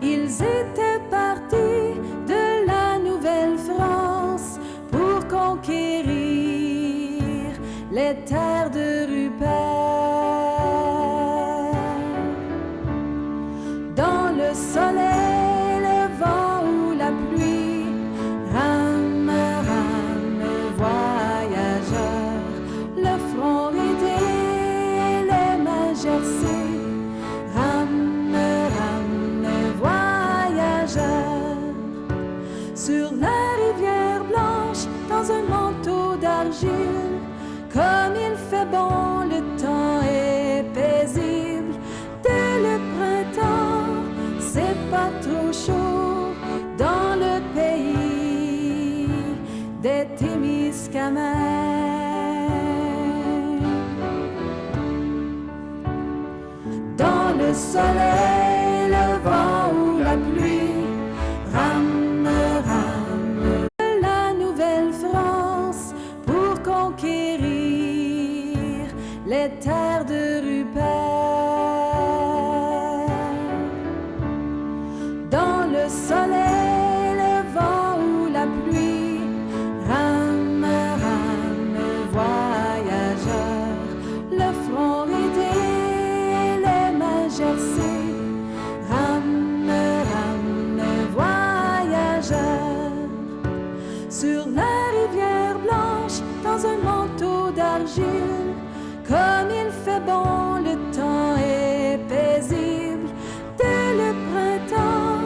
Ils étaient partis de la Nouvelle-France pour conquérir les terres de Rupert. Dans le soleil, le vent ou la pluie, rame, rame, voyageur, le front ridé, les mains gercées, rame, rame, voyageur. Sur la rivière blanche, dans un manteau d'argile, comme il fait bon, le temps est paisible. Dès le printemps, c'est pas trop chaud dans le pays des Témiscamingues. Dans le soleil, le vent ou la pluie, rame, rame, la Nouvelle-France pour conquérir les terres de Rupert. Dans le soleil, le vent ou la pluie, rame, rame, voyageur, le front ridé, les mains gercées, rame, rame, voyageur. Sur la rivière blanche, dans un manteau d'argile, comme il fait bon, le temps est paisible. Dès le printemps,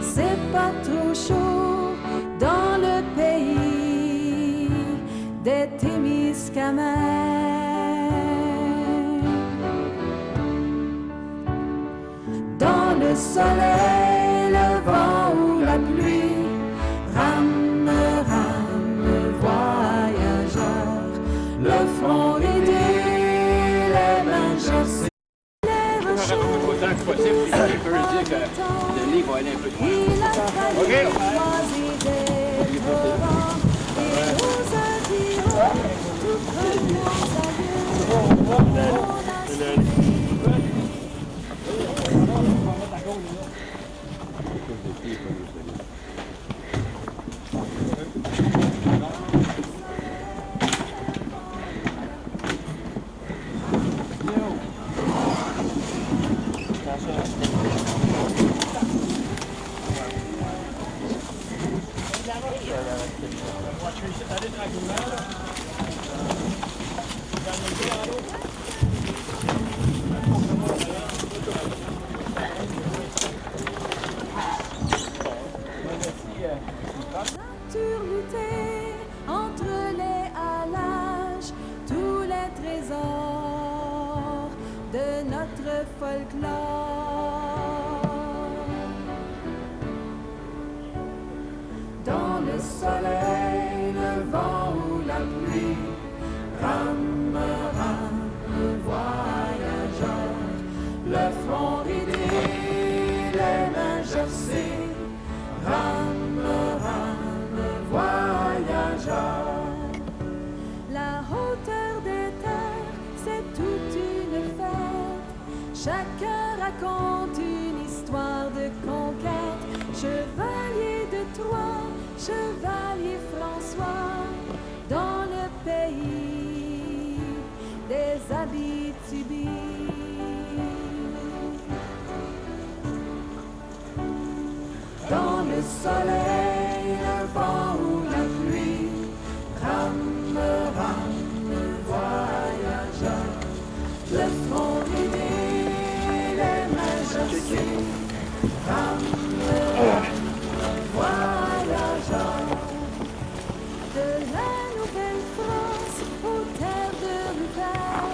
c'est pas trop chaud dans le pays des Témiscamingues. Dans le soleil, le vent ou la pluie, rame, rame, voyageur, le front ridé, les mains gercées. Autant que possible, puis il peut dire que le livre va aller un peu loin. OK. Nature lutter entre les halage, tous les trésors de notre folklore. Dans le soleil, le vent ou la pluie, rame, rame, voyageur, le front ridé, les mains gercées, rame, rame, voyageur. La hauteur des terres, c'est toute une fête. Chacun raconte une histoire de conquête. Chevalier de Troyes, chevalier François, dans le pays des Abitibi. Dans le soleil, le vent ou la pluie, rame, rame, voyageur, le front ridé, les mains gercées, rame, rame, voyageur. De la Nouvelle-France aux terres de Rupert,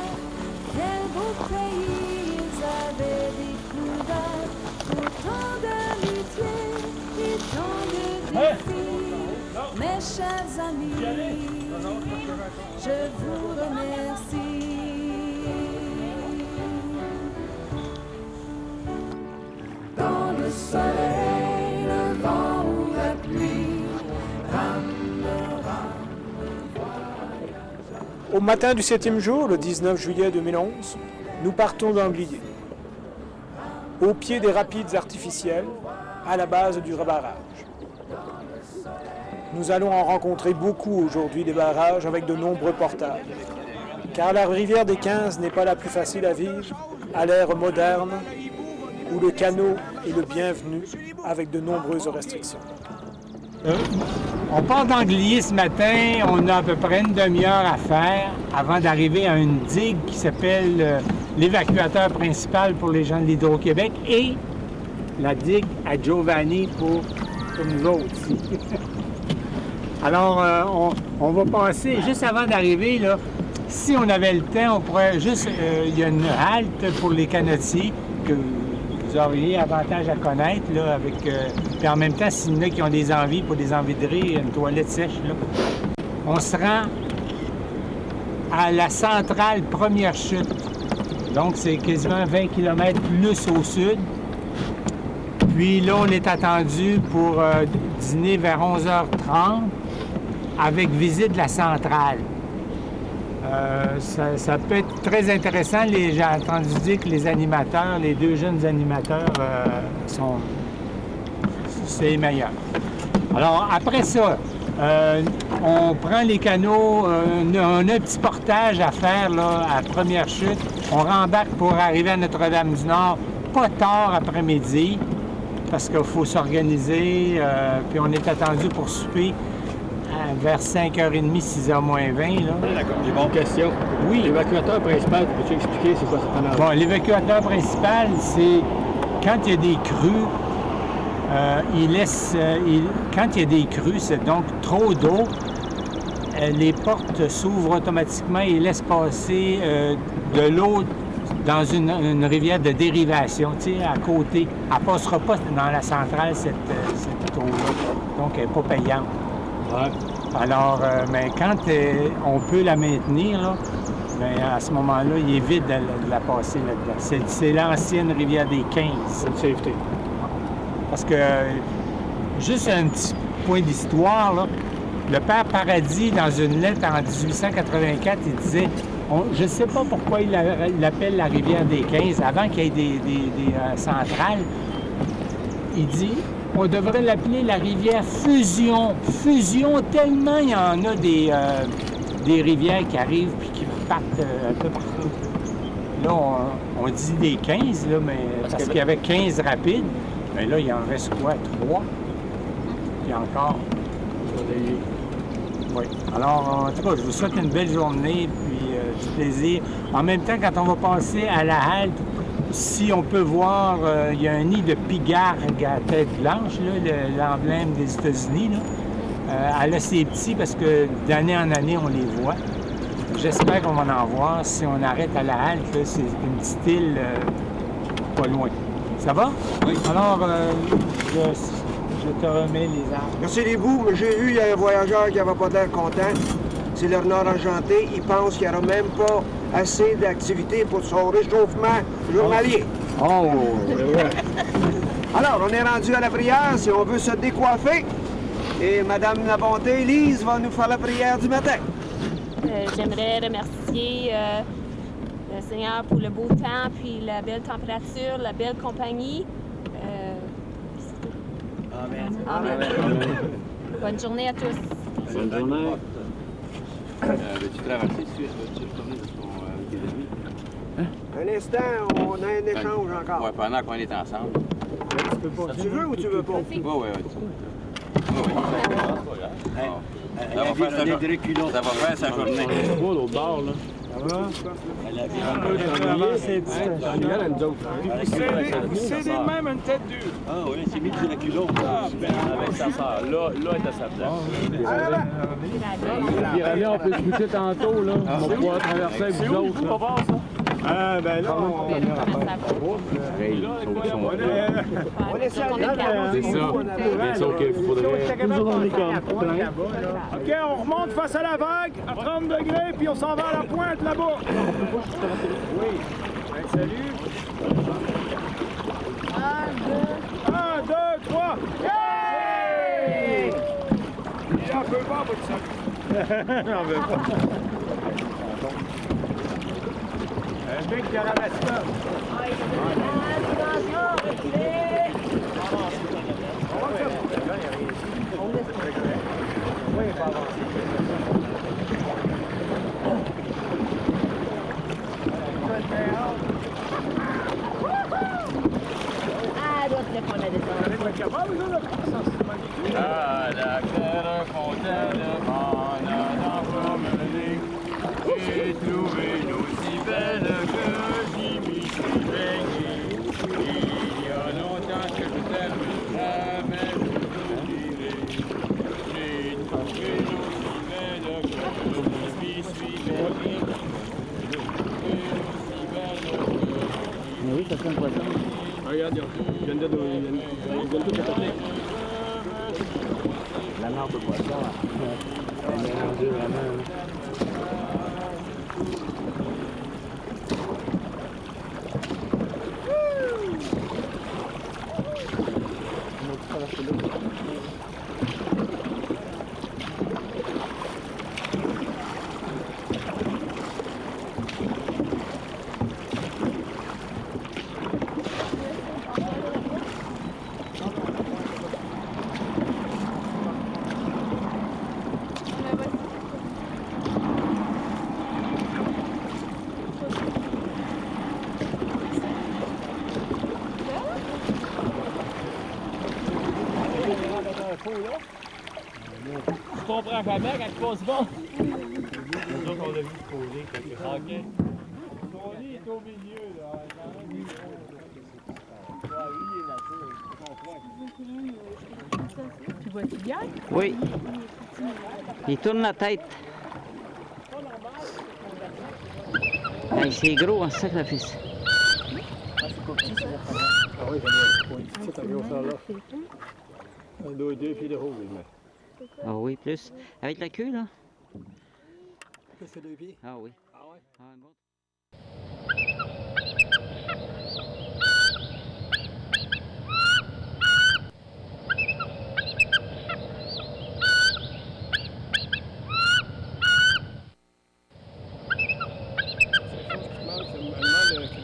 quel beau pays ils avaient découvert, autant d'amitié et tant de défis. Mes chers amis, je vous remercie. Dans le soleil, le vent ou la pluie, rame, rame, voyageur. Au matin du 7e jour, le 19 juillet 2011, nous partons d'Anglier. au pied des rapides artificiels, à la base du rebarrage. Nous allons en rencontrer beaucoup aujourd'hui des barrages avec de nombreux portages, car la rivière des 15 n'est pas la plus facile à vivre à l'ère moderne où le canot est le bienvenu avec de nombreuses restrictions. On part d'Anglier ce matin, on a à peu près une demi-heure à faire avant d'arriver à une digue qui s'appelle l'évacuateur principal pour les gens de l'Hydro-Québec et la digue à Giovanni pour nous autres ici. Alors, on va passer, juste avant d'arriver, là, si on avait le temps, on pourrait juste, il y a une halte pour les canotiers que vous auriez avantage à connaître, là, avec, puis en même temps, s'il y en a qui ont des envies, pour des envideries, une toilette sèche, là, on se rend à la centrale Première Chute. Donc, c'est quasiment 20 km plus au sud. Puis là, on est attendu pour dîner vers 11h30 avec visite de la centrale. Ça peut être très intéressant. J'ai entendu dire que les animateurs, les deux jeunes animateurs, c'est les meilleurs. Alors, après ça, on prend les canots, on a un petit portage à faire là, à Première Chute. On rembarque pour arriver à Notre-Dame-du-Nord, pas tard après-midi, parce qu'il faut s'organiser, puis on est attendu pour souper vers 5h30, 6h moins 20. Là. D'accord, j'ai une question. Oui. L'évacuateur principal, peux-tu expliquer c'est quoi cette phénomène? Bon, l'évacuateur principal, c'est quand il y a des crues, quand il y a des crues, c'est donc trop d'eau, les portes s'ouvrent automatiquement et laissent passer de l'eau dans une rivière de dérivation, tu sais, à côté. Elle ne passera pas dans la centrale, cette eau-là. Donc, elle n'est pas payante. Ouais. Alors, mais quand on peut la maintenir, là, bien, à ce moment-là, il est vide de la passer là-dedans. C'est l'ancienne rivière des 15. C'est une safety. Parce que, juste un petit point d'histoire, là, le père Paradis, dans une lettre en 1884, il disait, je ne sais pas pourquoi il l'appelle la rivière des 15, avant qu'il y ait des centrales, il dit, on devrait l'appeler la rivière Fusion. Fusion, tellement il y en a des rivières qui arrivent puis qui repartent un peu partout. Là, on dit des 15, là, mais parce qu'il y avait 15 rapides. Mais là, il en reste quoi? 3? Puis encore. Oui. Alors, en tout cas, je vous souhaite une belle journée puis du plaisir. En même temps, quand on va passer à la halte, si on peut voir, il y a un nid de pigargue à tête blanche, l'emblème des États-Unis. Elle a ses petits parce que d'année en année, on les voit. J'espère qu'on va en voir. Si on arrête à la halte, c'est une petite île pas loin. Ça va? Oui. Alors, je te remets les arbres. Merci les bouts, mais j'ai vu, il y a un voyageur qui n'avait pas l'air content. C'est le renard argenté. Il pense qu'il n'y aura même pas assez d'activité pour son réchauffement journalier. Oh! Alors, on est rendu à la prière si on veut se décoiffer. Et Madame la Bonté, Lise, va nous faire la prière du matin. J'aimerais remercier le Seigneur pour le beau temps, puis la belle température, la belle compagnie. C'est tout. Amen. Bonne journée à tous. Bonne journée. Veux-tu traverser si tu veux retourner avec tes amis? Un instant, on a un échange encore. Ouais, pendant qu'on est ensemble. Tu veux ou tu veux pas? Oui. Ça va faire sa journée. C'est beau l'autre bord, là. Ça va? C'est même une tête dure. Ah oui, c'est mis du reculon. Avec sa sœur. Là, elle est à sa place. Puis allez, on peut se coucher tantôt, là. On va pouvoir traverser avec vous autres. On va voir ça. Ah, ben là, On est C'est ça. Bien sûr qu'il faudrait toujours dans les plein. OK, on remonte face à la vague à 30 degrés, puis on s'en va à la pointe là-bas. Oui. Ben, salut. 1, 2, 3. Hey! Il en peut pas, votre sac. J'en veux pas. Un bec de Ramaska. Ah, doit te prendre la descente. À la claire fontaine, on a promené et trouvé aussi belle que j'y m'y suis baigné. Il y a longtemps que je t'aime, jamais je te dirai. J'ai trouvé aussi belle que j'y m'y suis baigné. Et aussi belle que j'y Mais oui, ça fait un poisson. Regarde, il vient de tout apporter. La marque de poisson, elle est mélangée vraiment. Je comprends jamais quand il passe bon. C'est sûr qu'on l'a vu se poser quelque chose. OK. Son lit est au milieu, là. Tu vois-tu bien? Oui. Il tourne la tête. Hey, c'est gros, un sacrifice. Ah oui, c'est un gros ça là. Un, deux pieds de haut, il met. Ah oui, plus. Avec la queue, là? C'est 2 pieds. Ah oui. Ah ouais? Ah, bon.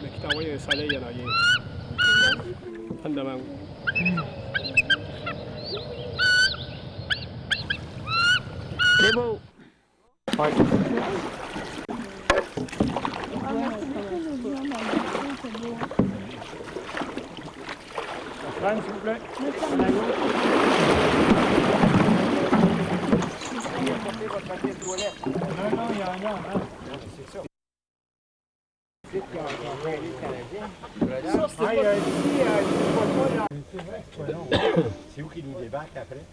Qui t'envoie un soleil en arrière. Prends de mangue. C'est beau. Ouais. Franck, s'il vous plaît. Non, non, il y en a, hein. C'est ça. C'est où qui nous débarque après?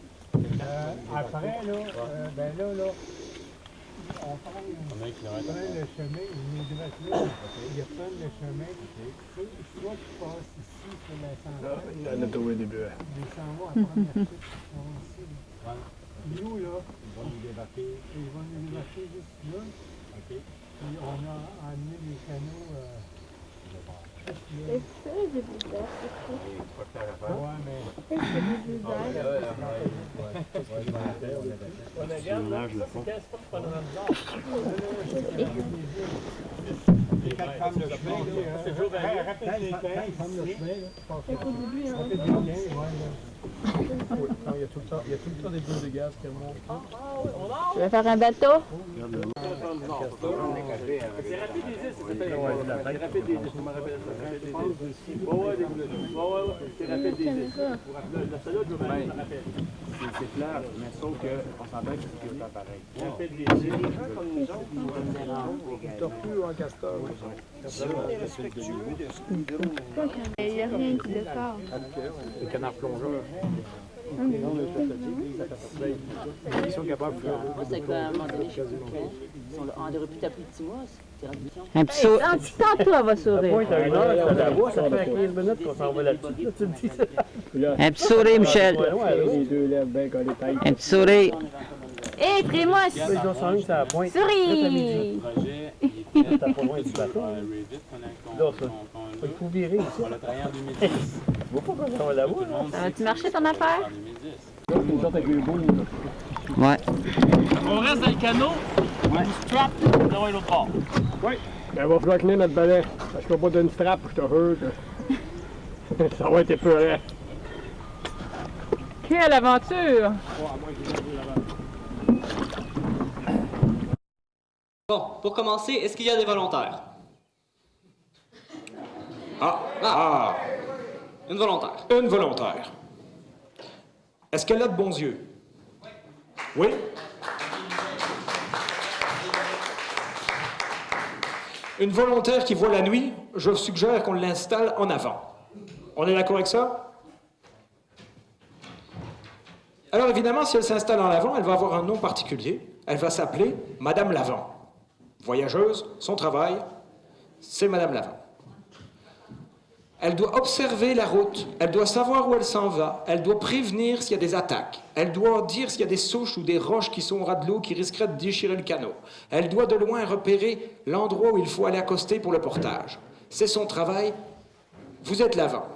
Après, là, ben là, on prend le chemin, il nous direct là. Il reprend le chemin. Soit tu passes ici sur la centrale. On a trouvé des buts. Ils s'en vont à la première chute. Ils sont ici. Là. Nous, là, ils vont nous débarquer juste là. Puis on a amené des canaux. Est-ce que j'ai vu ça? Ouais, mais. Est-ce que j'ai vu ça? On mélange le fond. Les quatre femmes de chemin, c'est toujours bien. Rappelle les femmes de chemin, là. Il y a tout le temps des boules de gaz qui remontent. Tu veux faire un bateau? C'est rapide des îles, c'est rapide des îles, je me rappelle ça. C'est rapide des îles. La salade, je me rappelle. C'est clair, mais sauf qu'on s'entend que c'est pas pareil. Rapide des îles. Les gens comme nous autres, ils nous Tortue ou en castor? si on est respectueux de ce qu'ils donnent. Il n'y a rien qui décore. Les canards plongeurs. Ils sont capables de faire. C'est qu'à un moment donné, je sais plus lequel. On aurait pu t'appeler petit mois, c'est réduction. Un petit saut. Un petit tantôt, elle va sourire. Ça fait 15 minutes qu'on s'en va là-dessus. Là, tu me dis ça. Un petit sourire, Michel. Les deux lèvres bien collées taille. Un petit sourire. Hé, Frémousse! Ils ont senti ça à pointe. Souris! T'as pas loin du bateau. D'autres, il faut virer ici. On l'a travaillé en 2010. Tu vois pas comment on la voit, là? Ça va-tu marcher ton affaire? En 2010. Ils sortent avec le bout. Ouais. On reste dans le canot, on strap, on va l'autre bord. Oui. Ben, il va falloir tenir notre balai. Parce qu'on va pas d'une strap, je te jure que ça va être épeurant. Quelle aventure! Bon, pour commencer, est-ce qu'il y a des volontaires? Une volontaire. Une volontaire. Est-ce qu'elle a de bons yeux? Oui? Une volontaire qui voit la nuit, je suggère qu'on l'installe en avant. On est d'accord avec ça? Alors évidemment, si elle s'installe en avant, elle va avoir un nom particulier. Elle va s'appeler Madame Lavant. Voyageuse, son travail, c'est Madame Lavant. Elle doit observer la route, elle doit savoir où elle s'en va, elle doit prévenir s'il y a des attaques, elle doit dire s'il y a des souches ou des roches qui sont au ras de l'eau qui risqueraient de déchirer le canot. Elle doit de loin repérer l'endroit où il faut aller accoster pour le portage. C'est son travail, vous êtes l'avant.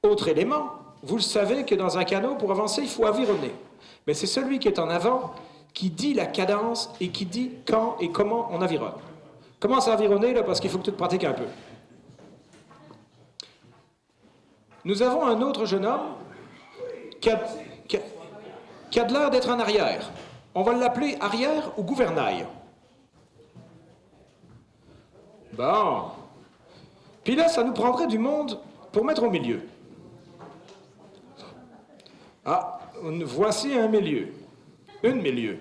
Autre élément, vous le savez que dans un canot, pour avancer, il faut avironner. Mais c'est celui qui est en avant qui dit la cadence et qui dit quand et comment on avironne. Commence à avironner, là, parce qu'il faut que tu te pratiques un peu. Nous avons un autre jeune homme qui a de l'air d'être en arrière. On va l'appeler arrière ou gouvernail. Bon. Puis là, ça nous prendrait du monde pour mettre au milieu. Ah, voici un milieu. Une milieu.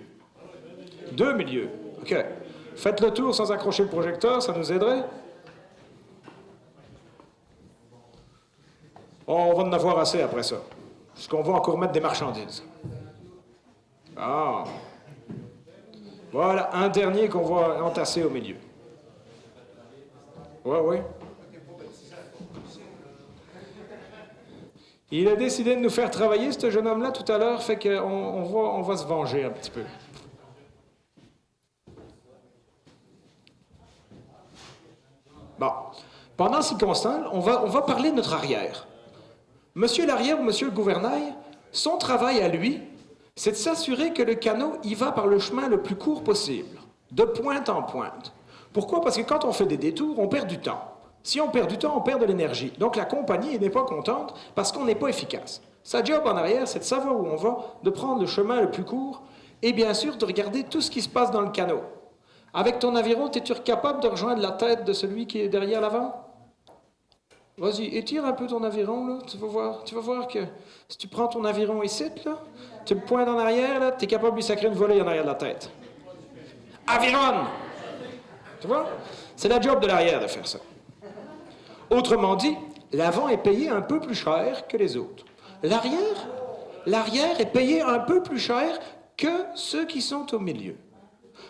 Deux milieux. OK. Faites le tour sans accrocher le projecteur, ça nous aiderait. On va en avoir assez après ça. Parce qu'on va encore mettre des marchandises. Ah. Voilà, un dernier qu'on va entasser au milieu. Oui. Il a décidé de nous faire travailler, ce jeune homme-là, tout à l'heure, fait qu'on va se venger un petit peu. Bon. Pendant ce constant, on va parler de notre arrière. Monsieur l'arrière ou monsieur le gouvernail, son travail à lui, c'est de s'assurer que le canot y va par le chemin le plus court possible, de pointe en pointe. Pourquoi? Parce que quand on fait des détours, on perd du temps. Si on perd du temps, on perd de l'énergie. Donc la compagnie n'est pas contente parce qu'on n'est pas efficace. Sa job en arrière, c'est de savoir où on va, de prendre le chemin le plus court et bien sûr de regarder tout ce qui se passe dans le canot. Avec ton aviron, es-tu capable de rejoindre la tête de celui qui est derrière l'avant? Vas-y, étire un peu ton aviron, là. Tu vas voir que si tu prends ton aviron ici, là, tu le pointes en arrière, là, tu es capable de lui sacrer une volée en arrière de la tête. Avironne! Tu vois? C'est la job de l'arrière de faire ça. Autrement dit, l'avant est payé un peu plus cher que les autres. L'arrière est payé un peu plus cher que ceux qui sont au milieu.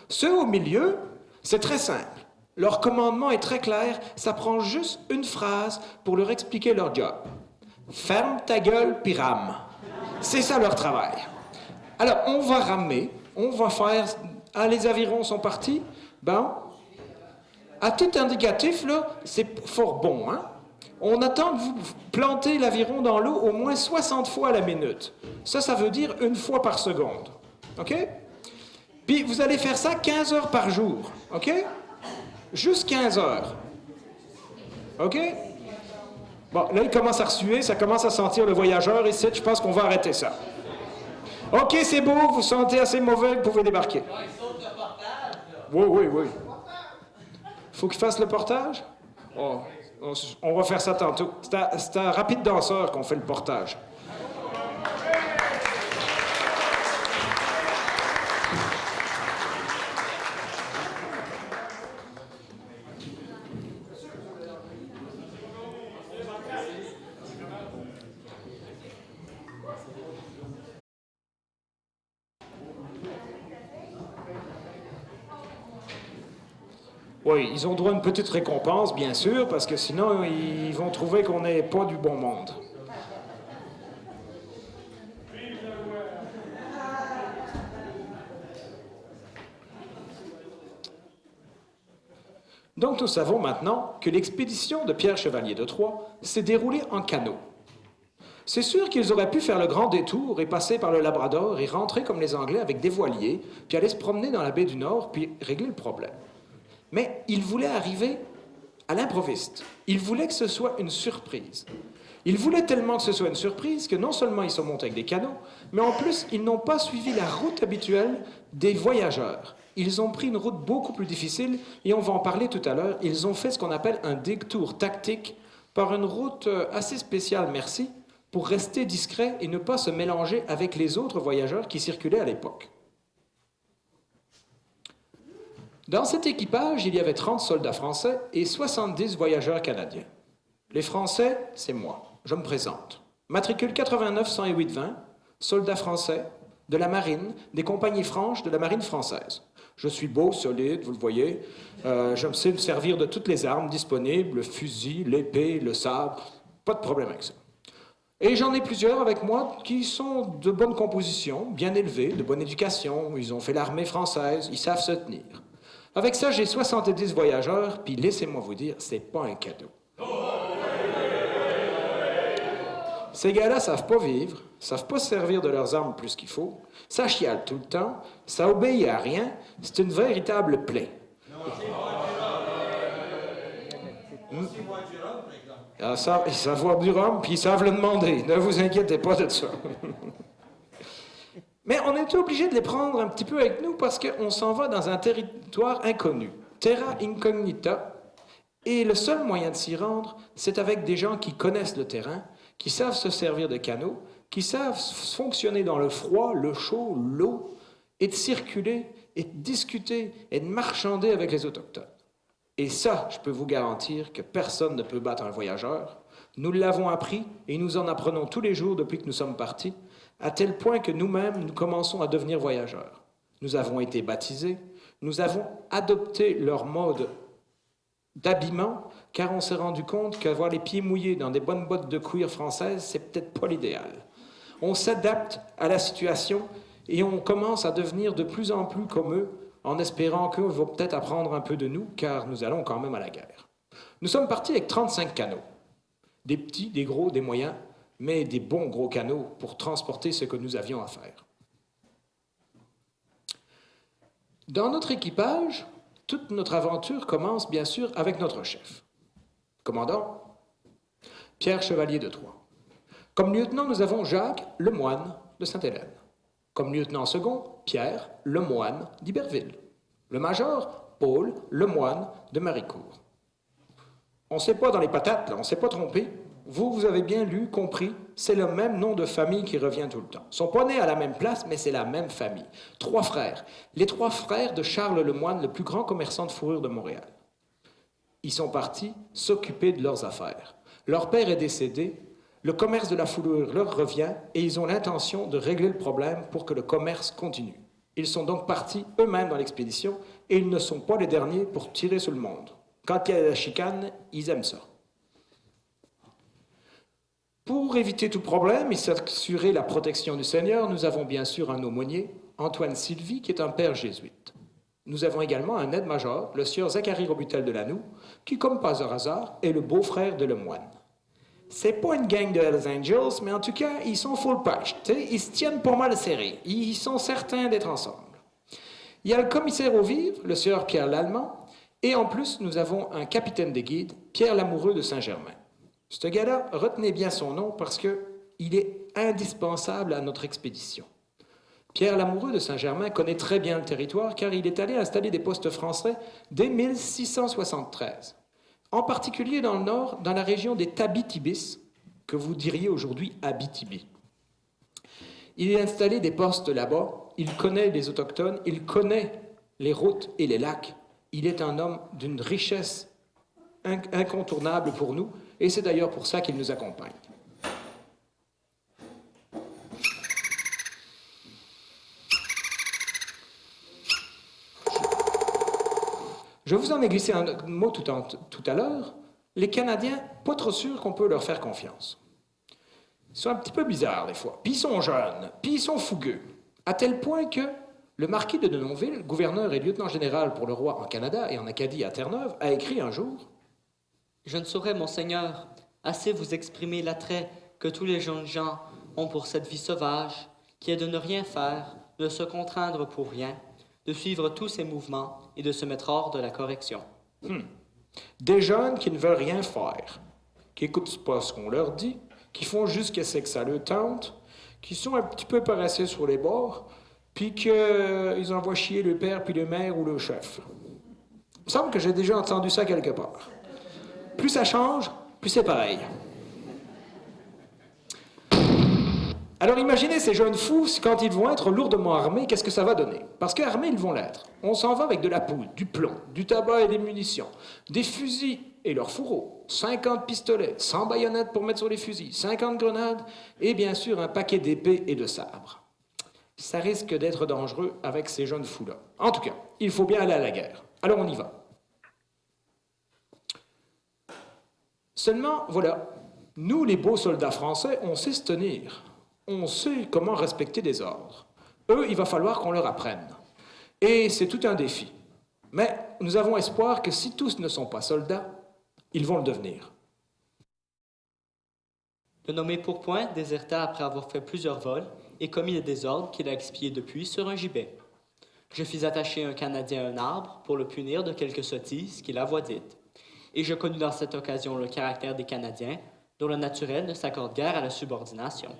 Ceux au milieu, c'est très simple. Leur commandement est très clair, ça prend juste une phrase pour leur expliquer leur job. Ferme ta gueule, puis rame. C'est ça leur travail. Alors, on va ramer, on va faire... Ah, les avirons sont partis? Bon. À titre indicatif, là, c'est fort bon, hein? On attend que vous plantez l'aviron dans l'eau au moins 60 fois à la minute. Ça veut dire une fois par seconde. OK? Puis vous allez faire ça 15 heures par jour. OK? Juste 15 heures. OK? Bon, là, il commence à ressuer, ça commence à sentir le voyageur ici. Je pense qu'on va arrêter ça. OK, c'est beau, vous sentez assez mauvais, vous pouvez débarquer. Oui. Faut qu'il fasse le portage? Oh, on va faire ça tantôt. C'est à Rapide Danseur qu'on fait le portage. Oui, ils ont droit à une petite récompense, bien sûr, parce que sinon, ils vont trouver qu'on n'est pas du bon monde. Donc, nous savons maintenant que l'expédition de Pierre Chevalier de Troyes s'est déroulée en canot. C'est sûr qu'ils auraient pu faire le grand détour et passer par le Labrador et rentrer comme les Anglais avec des voiliers, puis aller se promener dans la baie du Nord, puis régler le problème. Mais ils voulaient arriver à l'improviste. Ils voulaient que ce soit une surprise. Ils voulaient tellement que ce soit une surprise que non seulement ils sont montés avec des canots, mais en plus, ils n'ont pas suivi la route habituelle des voyageurs. Ils ont pris une route beaucoup plus difficile, et on va en parler tout à l'heure. Ils ont fait ce qu'on appelle un détour tactique par une route assez spéciale, merci, pour rester discret et ne pas se mélanger avec les autres voyageurs qui circulaient à l'époque. Dans cet équipage, il y avait 30 soldats français et 70 voyageurs canadiens. Les Français, c'est moi. Je me présente. Matricule 89 108 20, soldat français de la marine, des compagnies franches de la marine française. Je suis beau, solide, vous le voyez. Je me sais me servir de toutes les armes disponibles, le fusil, l'épée, le sabre. Pas de problème avec ça. Et j'en ai plusieurs avec moi qui sont de bonne composition, bien élevés, de bonne éducation. Ils ont fait l'armée française, ils savent se tenir. Avec ça, j'ai 70 voyageurs, puis laissez-moi vous dire, c'est pas un cadeau. Ces gars-là savent pas vivre, savent pas se servir de leurs armes plus qu'il faut, ça chiale tout le temps, ça obéit à rien, c'est une véritable plaie. Ah, ça, ils savent boire du rhum, puis ils savent le demander. Ne vous inquiétez pas de ça. Mais on est obligé de les prendre un petit peu avec nous parce qu'on s'en va dans un territoire inconnu, terra incognita, et le seul moyen de s'y rendre, c'est avec des gens qui connaissent le terrain, qui savent se servir de canots, qui savent fonctionner dans le froid, le chaud, l'eau, et de circuler, et de discuter, et de marchander avec les Autochtones. Et ça, je peux vous garantir que personne ne peut battre un voyageur. Nous l'avons appris, et nous en apprenons tous les jours depuis que nous sommes partis, à tel point que nous-mêmes, nous commençons à devenir voyageurs. Nous avons été baptisés, nous avons adopté leur mode d'habillement, car on s'est rendu compte qu'avoir les pieds mouillés dans des bonnes bottes de cuir françaises, c'est peut-être pas l'idéal. On s'adapte à la situation et on commence à devenir de plus en plus comme eux, en espérant qu'eux vont peut-être apprendre un peu de nous, car nous allons quand même à la guerre. Nous sommes partis avec 35 canots. Des petits, des gros, des moyens, mais des bons gros canots pour transporter ce que nous avions à faire. Dans notre équipage, toute notre aventure commence bien sûr avec notre chef. Commandant, Pierre Chevalier de Troyes. Comme lieutenant, nous avons Jacques Lemoine de Sainte-Hélène. Comme lieutenant second, Pierre Lemoine d'Iberville. Le major, Paul Lemoine de Maricourt. On ne s'est pas dans les patates, là, on ne s'est pas trompé. Vous avez bien lu, compris, c'est le même nom de famille qui revient tout le temps. Ils ne sont pas nés à la même place, mais c'est la même famille. 3 frères. Les 3 frères de Charles Lemoine, le plus grand commerçant de fourrure de Montréal. Ils sont partis s'occuper de leurs affaires. Leur père est décédé, le commerce de la fourrure leur revient et ils ont l'intention de régler le problème pour que le commerce continue. Ils sont donc partis eux-mêmes dans l'expédition et ils ne sont pas les derniers pour tirer sur le monde. Quand il y a la chicane, ils aiment ça. Pour éviter tout problème et s'assurer la protection du Seigneur, nous avons bien sûr un aumônier, Antoine Sylvie, qui est un père jésuite. Nous avons également un aide-major, le sieur Zacharie Robutel de Lanoux, qui, comme pas au hasard, est le beau-frère de Lemoine. C'est pas une gang de Hells Angels, mais en tout cas, ils sont full page. Ils se tiennent pas mal serrés. Ils sont certains d'être ensemble. Il y a le commissaire aux vivres, le sieur Pierre Lallemand, et en plus, nous avons un capitaine des guides, Pierre Lamoureux de Saint-Germain. Ce gars-là, retenez bien son nom parce qu'il est indispensable à notre expédition. Pierre Lamoureux de Saint-Germain connaît très bien le territoire car il est allé installer des postes français dès 1673. En particulier dans le nord, dans la région des Tabitibis, que vous diriez aujourd'hui Abitibi. Il a installé des postes là-bas, il connaît les Autochtones, il connaît les routes et les lacs. Il est un homme d'une richesse incontournable pour nous, et c'est d'ailleurs pour ça qu'il nous accompagne. Je vous en ai glissé un mot tout à l'heure. Les Canadiens, pas trop sûrs qu'on peut leur faire confiance. Ils sont un petit peu bizarres des fois. Puis ils sont jeunes, puis ils sont fougueux. À tel point que le marquis de Denonville, gouverneur et lieutenant général pour le roi en Canada et en Acadie à Terre-Neuve, a écrit un jour « Je ne saurais, monseigneur, assez vous exprimer l'attrait que tous les jeunes gens ont pour cette vie sauvage, qui est de ne rien faire, de se contraindre pour rien, de suivre tous ses mouvements et de se mettre hors de la correction. Des jeunes qui ne veulent rien faire, qui n'écoutent pas ce qu'on leur dit, qui font juste qu'est-ce que ça leur tente, qui sont un petit peu paresseux sur les bords, puis qu'ils envoient chier le père, puis le maire ou le chef. Il me semble que j'ai déjà entendu ça quelque part. Plus ça change, plus c'est pareil. Alors imaginez ces jeunes fous, quand ils vont être lourdement armés, qu'est-ce que ça va donner? Parce qu'armés, ils vont l'être. On s'en va avec de la poudre, du plomb, du tabac et des munitions, des fusils et leurs fourreaux, 50 pistolets, 100 baïonnettes pour mettre sur les fusils, 50 grenades et bien sûr un paquet d'épées et de sabres. Ça risque d'être dangereux avec ces jeunes fous-là. En tout cas, il faut bien aller à la guerre. Alors on y va. Seulement, voilà, nous les beaux soldats français, on sait se tenir. On sait comment respecter des ordres. Eux, il va falloir qu'on leur apprenne. Et c'est tout un défi. Mais nous avons espoir que si tous ne sont pas soldats, ils vont le devenir. Le nommé Pourpoint déserta après avoir fait plusieurs vols et commis les désordres qu'il a expiés depuis sur un gibet. Je fis attacher un Canadien à un arbre pour le punir de quelques sottises qu'il avoisine. Et je connus dans cette occasion le caractère des Canadiens, dont le naturel ne s'accorde guère à la subordination.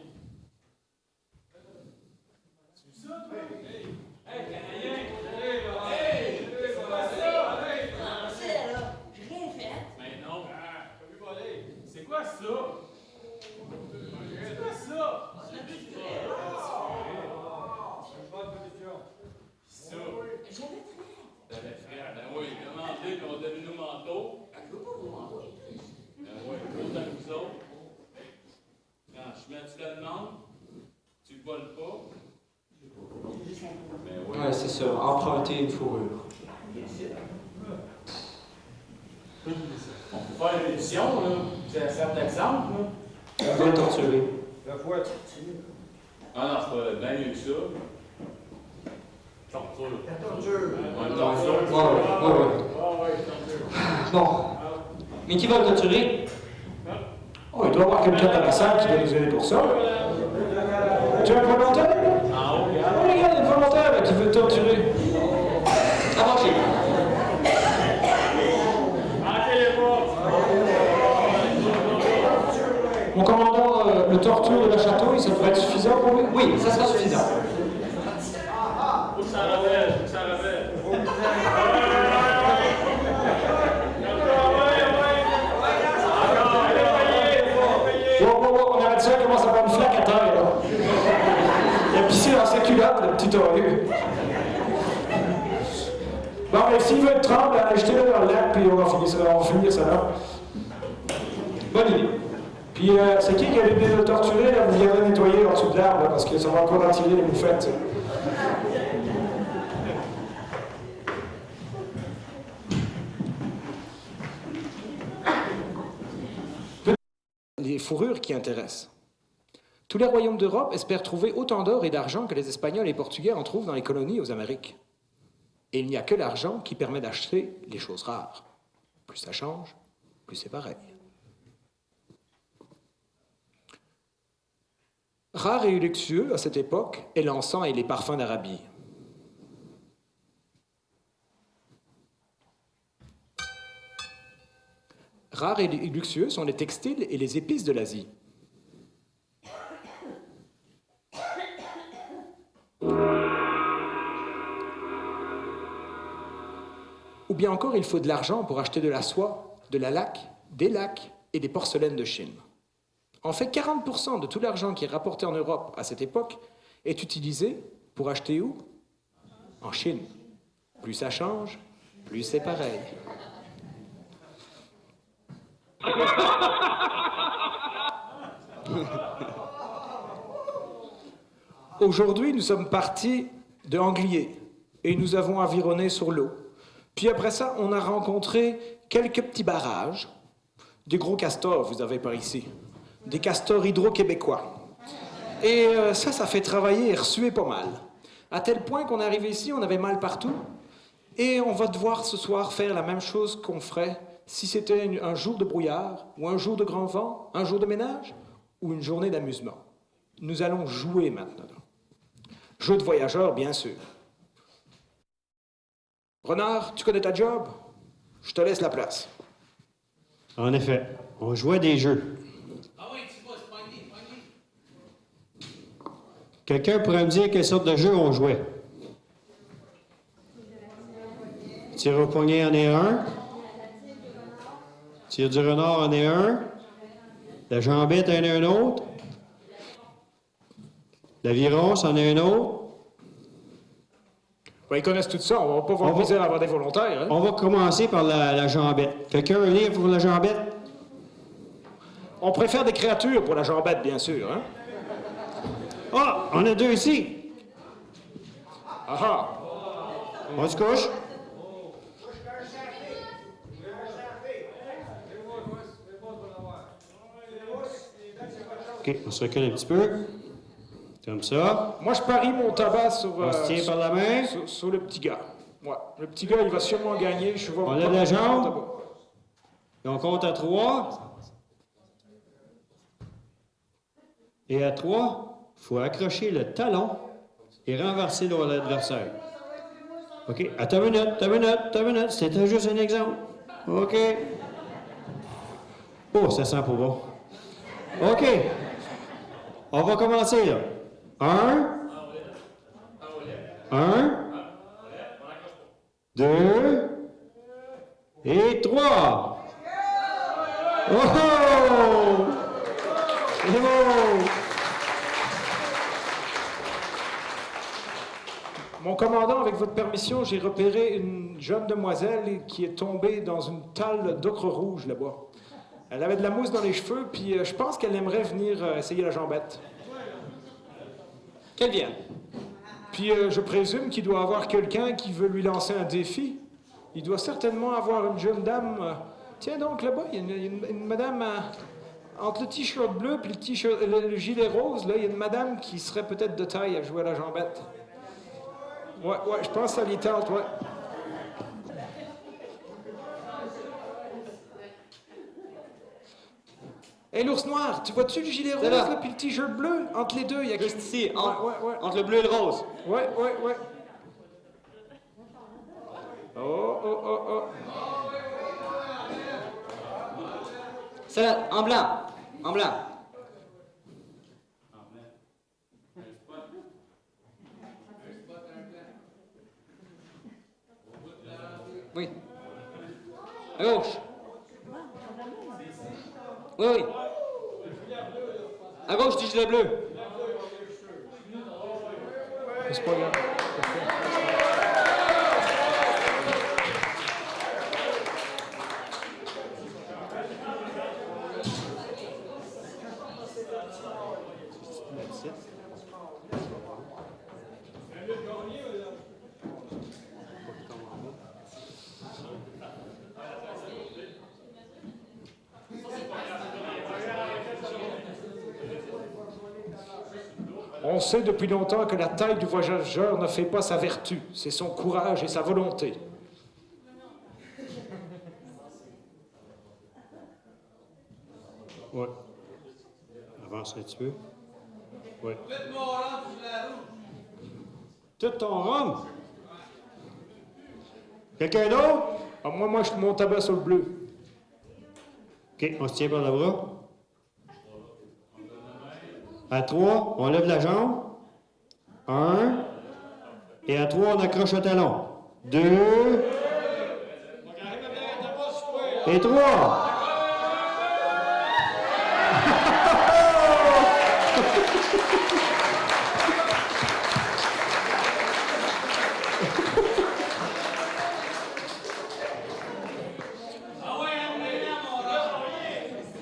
Ouais, c'est ça. Emprunter une fourrure. On peut faire une édition, là. Ça sert d'exemple, là. Vous êtes torturé. La fouette. Ah non, c'est pas bien mieux que ça. Torture. La torture. Ouais, torture. Ouais. Bon. Mais qui va le torturer? Oh, il doit y avoir quelqu'un dans la salle qui va nous aider pour ça. Tu es un volontaire? Ah, ok. Oh, regarde, il y a un volontaire qui veut te torturer. Avancez. Mon commandant, le torture de la château, ça devrait être suffisant pour lui? Oui, ça sera suffisant. Faut que ça ravelle, faut que ça ravelle. On arrête ça, il commence à avoir une flaque à terre, là. Il a pissé dans sa culotte, le petit orieux. Bon, mais s'il veut être tremble, achetez-le dans le lac, puis on va finir ça là. Bonne idée. Puis, c'est qui a l'idée de le torturer, là? Vous viendrez nettoyer en dessous de l'arbre, là, parce que ça va encore attirer les moufettes, ça. Les fourrures qui intéressent. Tous les royaumes d'Europe espèrent trouver autant d'or et d'argent que les Espagnols et les Portugais en trouvent dans les colonies aux Amériques. Et il n'y a que l'argent qui permet d'acheter les choses rares. Plus ça change, plus c'est pareil. Rare et luxueux à cette époque est l'encens et les parfums d'Arabie. Rares et luxueux sont les textiles et les épices de l'Asie. Ou bien encore, il faut de l'argent pour acheter de la soie, de la laque, des lacs et des porcelaines de Chine. En fait, 40% de tout l'argent qui est rapporté en Europe à cette époque est utilisé pour acheter où? En Chine. Plus ça change, plus c'est pareil. Aujourd'hui, nous sommes partis de Anglier et nous avons avironné sur l'eau. Puis après ça, on a rencontré quelques petits barrages. Des gros castors, vous avez par ici. Des castors hydro-québécois. Et ça fait travailler et ressuer pas mal. À tel point qu'on est arrivé ici, on avait mal partout. Et on va devoir ce soir faire la même chose qu'on ferait si c'était un jour de brouillard, ou un jour de grand vent, un jour de ménage, ou une journée d'amusement. Nous allons jouer maintenant. Jeu de voyageurs, bien sûr. Renard, tu connais ta job? Je te laisse la place. En effet, on jouait des jeux. Quelqu'un pourrait me dire quelle sorte de jeu on jouait? Tir au poignet en est un. Tir du renard en est un. La jambette en est un autre. L'aviron, c'en est un autre. Ouais, ils connaissent tout ça, on va pas voir plaisir à avoir des volontaires. Hein? On va commencer par la jambette. Quelqu'un veut lire pour la jambette? On préfère des créatures pour la jambette, bien sûr. Hein? Ah, on a deux ici. Ah ah. On se couche? OK, on se recule un petit peu. Comme ça. Moi, je parie mon tabac sur... On se tient par la main. Sur le petit gars. Ouais. Le petit gars, il va sûrement gagner. On lève la jambe. Et on compte à 3. Et à 3, il faut accrocher le talon et renverser l'adversaire. OK. Attends une minute. C'était juste un exemple. OK. Oh, ça sent pas bon. OK. On va commencer, là. 1, 2 et 3. Oh! C'est beau! Mon commandant, avec votre permission, j'ai repéré une jeune demoiselle qui est tombée dans une talle d'ocre rouge là-bas. Elle avait de la mousse dans les cheveux, puis je pense qu'elle aimerait venir essayer la jambette. Qu'elle vienne. Puis je présume qu'il doit avoir quelqu'un qui veut lui lancer un défi. Il doit certainement avoir une jeune dame. Tiens donc, là-bas, il y a une madame entre le t-shirt bleu et le gilet rose. Là, il y a une madame qui serait peut-être de taille à jouer à la jambette. Ouais, je pense que ça lui tente, ouais. Hé, l'ours noir, tu vois-tu le gilet rose là, puis le t-shirt bleu? Entre les deux, il y a... Juste ici, ouais. entre le bleu et le rose. Ouais. Oh. Celle-là, en blanc. Oui. À gauche. Oui. À gauche du gilet bleu. C'est pas grave. On sait depuis longtemps que la taille du voyageur ne fait pas sa vertu, c'est son courage et sa volonté. Ouais. Avance un petit peu. Ouais. Tout ton rhum? Quelqu'un d'autre? Ah, moi, je mon tabac sur le bleu. OK, on se tient par le bras. À 3, on lève la jambe. 1. Et à 3, on accroche le talon. 2. Et 3.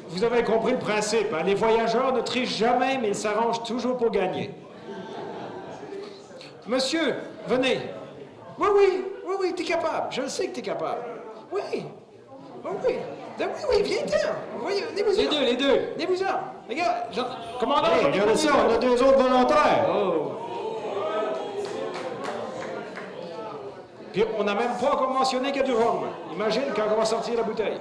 Vous avez compris le principe, hein? Les voyageurs ne trichent jamais, mais ils s'arrangent toujours pour gagner. Monsieur, venez. Oui, t'es capable. Je le sais que t'es capable. Oui. Oui, viens-t'en. Venez-vous-en. Les deux. Venez-vous-en. Regarde, commandant. Hey, regardez ça, on a 2 autres volontaires. Oh. Puis on n'a même pas encore mentionné qu'il y a du rhum. Imagine quand on va sortir la bouteille.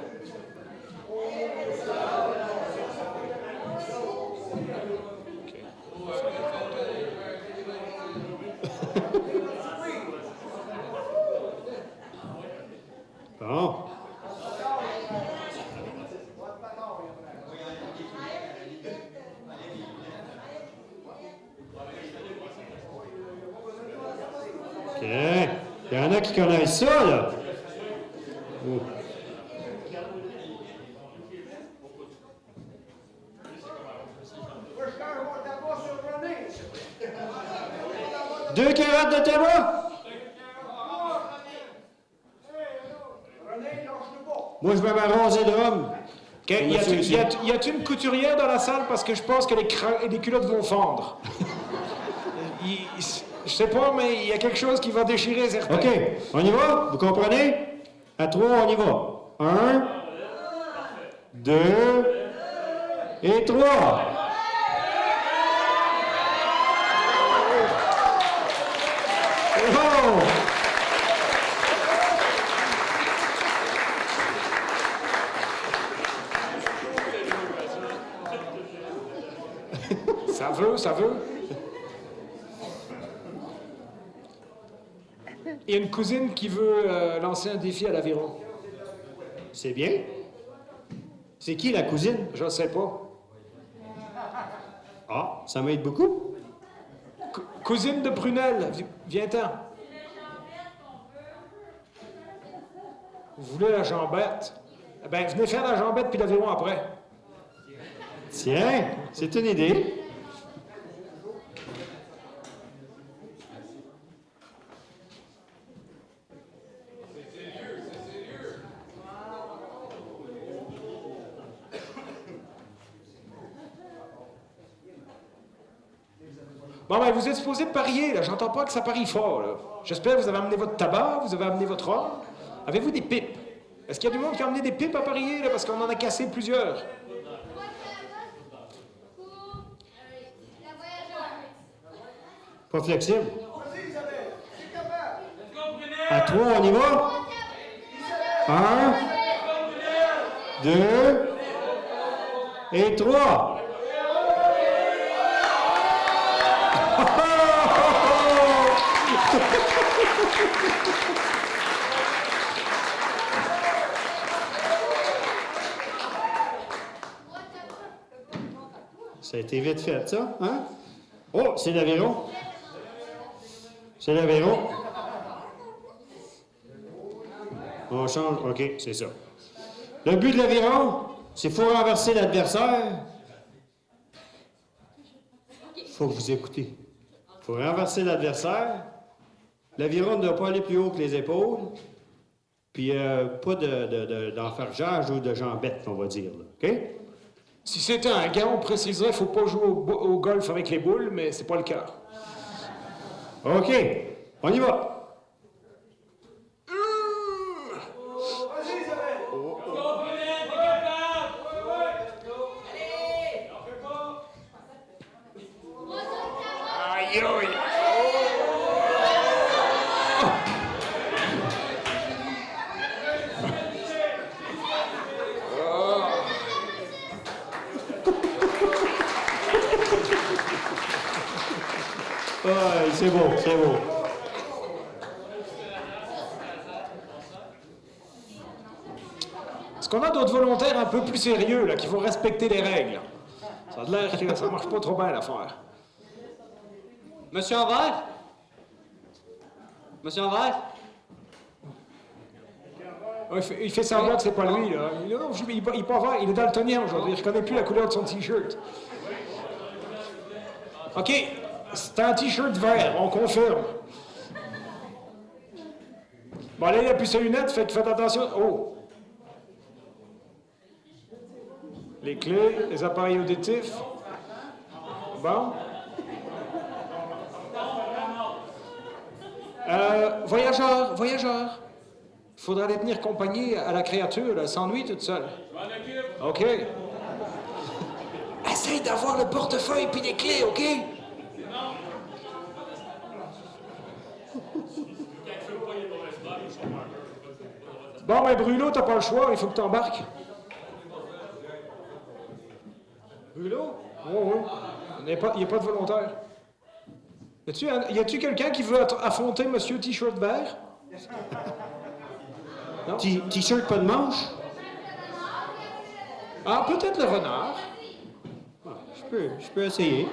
Tiens, il y en a qui connaissent ça, là. Oh. Deux carottes de tabac? Moi, je vais m'arroser de rhum. Y a-t-il une couturière dans la salle parce que je pense que les culottes vont fendre? Je sais pas, mais il y a quelque chose qui va déchirer certains. OK, on y va? Vous comprenez? À 3, on y va. 1, 2 et 3. Oh! Ça veut. Il y a une cousine qui veut lancer un défi à l'Aviron. C'est bien. C'est qui, la cousine? Je sais pas. Ah, ça m'aide beaucoup. Cousine de Prunelle, viens-t'en. Vous voulez la jambette? Eh ben, venez faire la jambette puis l'Aviron après. Tiens, c'est une idée. Bon, ben, vous êtes supposé parier, là. J'entends pas que ça parie fort, là. J'espère que vous avez amené votre tabac, vous avez amené votre or. Avez-vous des pipes? Est-ce qu'il y a du monde qui a amené des pipes à parier, là? Parce qu'on en a cassé plusieurs. Pas flexible. À 3, on y va? 1, 2 et 3. Ça a été vite fait, ça, hein? Oh, c'est l'Aviron. C'est l'Aviron. On change, OK, c'est ça. Le but de l'Aviron, c'est qu'il faut renverser l'adversaire. Faut que vous écoutez. Il faut renverser l'adversaire. L'Aviron ne doit pas aller plus haut que les épaules. Puis pas d'enfargeage ou de jambette, on va dire, là. OK? Si c'était un gars, on préciserait qu'il ne faut pas jouer au golf avec les boules, mais c'est pas le cas. OK, on y va. Aïe, aïe. Ouais, c'est beau, c'est beau. Est-ce qu'on a d'autres volontaires un peu plus sérieux, là, qui vont respecter les règles? Ça a l'air que ça marche pas trop bien, l'affaire. Monsieur Envers? Monsieur Envers? Il fait semblant que c'est pas lui, là. Il est pas vert, il est daltonien aujourd'hui. Il reconnaît plus la couleur de son T-shirt. OK, c'est un T-shirt vert, on confirme. Bon, là, il a plus ses lunettes, fait que faites attention. Oh! Les clés, les appareils auditifs. Bon. Voyageur. Il faudra aller tenir compagnie à la créature, elle s'ennuie toute seule. OK. Essaye d'avoir le portefeuille puis les clés, OK? Bon, ben Bruno, t'as pas le choix, il faut que t'embarques. Bruno? Oui. Il n'y a pas de volontaire. Y a-tu quelqu'un qui veut affronter Monsieur T-shirt vert? Non? T-shirt pas de manche? Ah, peut-être le renard. Je peux essayer.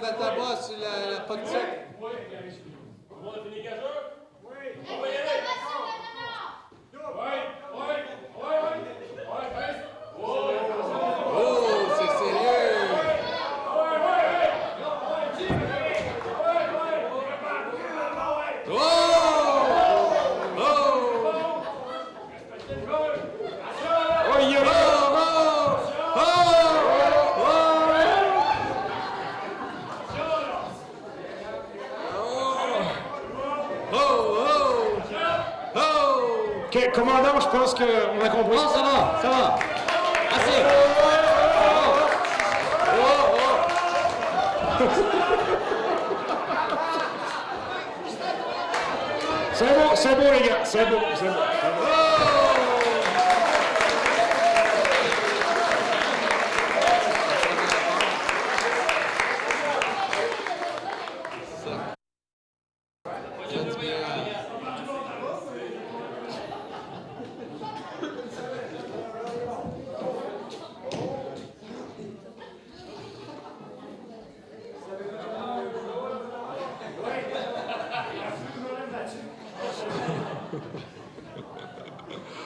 à ta bosse, la pote sec. Oh, c'est sérieux! Oh! Oh! Oh, yo, yo. OK, commandant, je pense qu'on a compris. Non, ça va. Assez. C'est beau, les gars, c'est beau.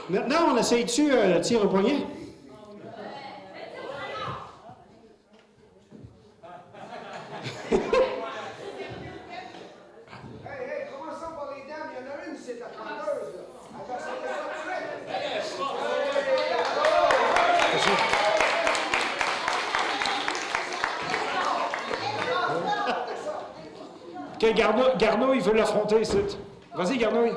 Maintenant, on essaye-tu le tir au poignet? Hey, commençons par les dames. Il y en a une, c'est la trenteuse. OK, Garneau, il veut l'affronter ici. Vas-y, Garneau.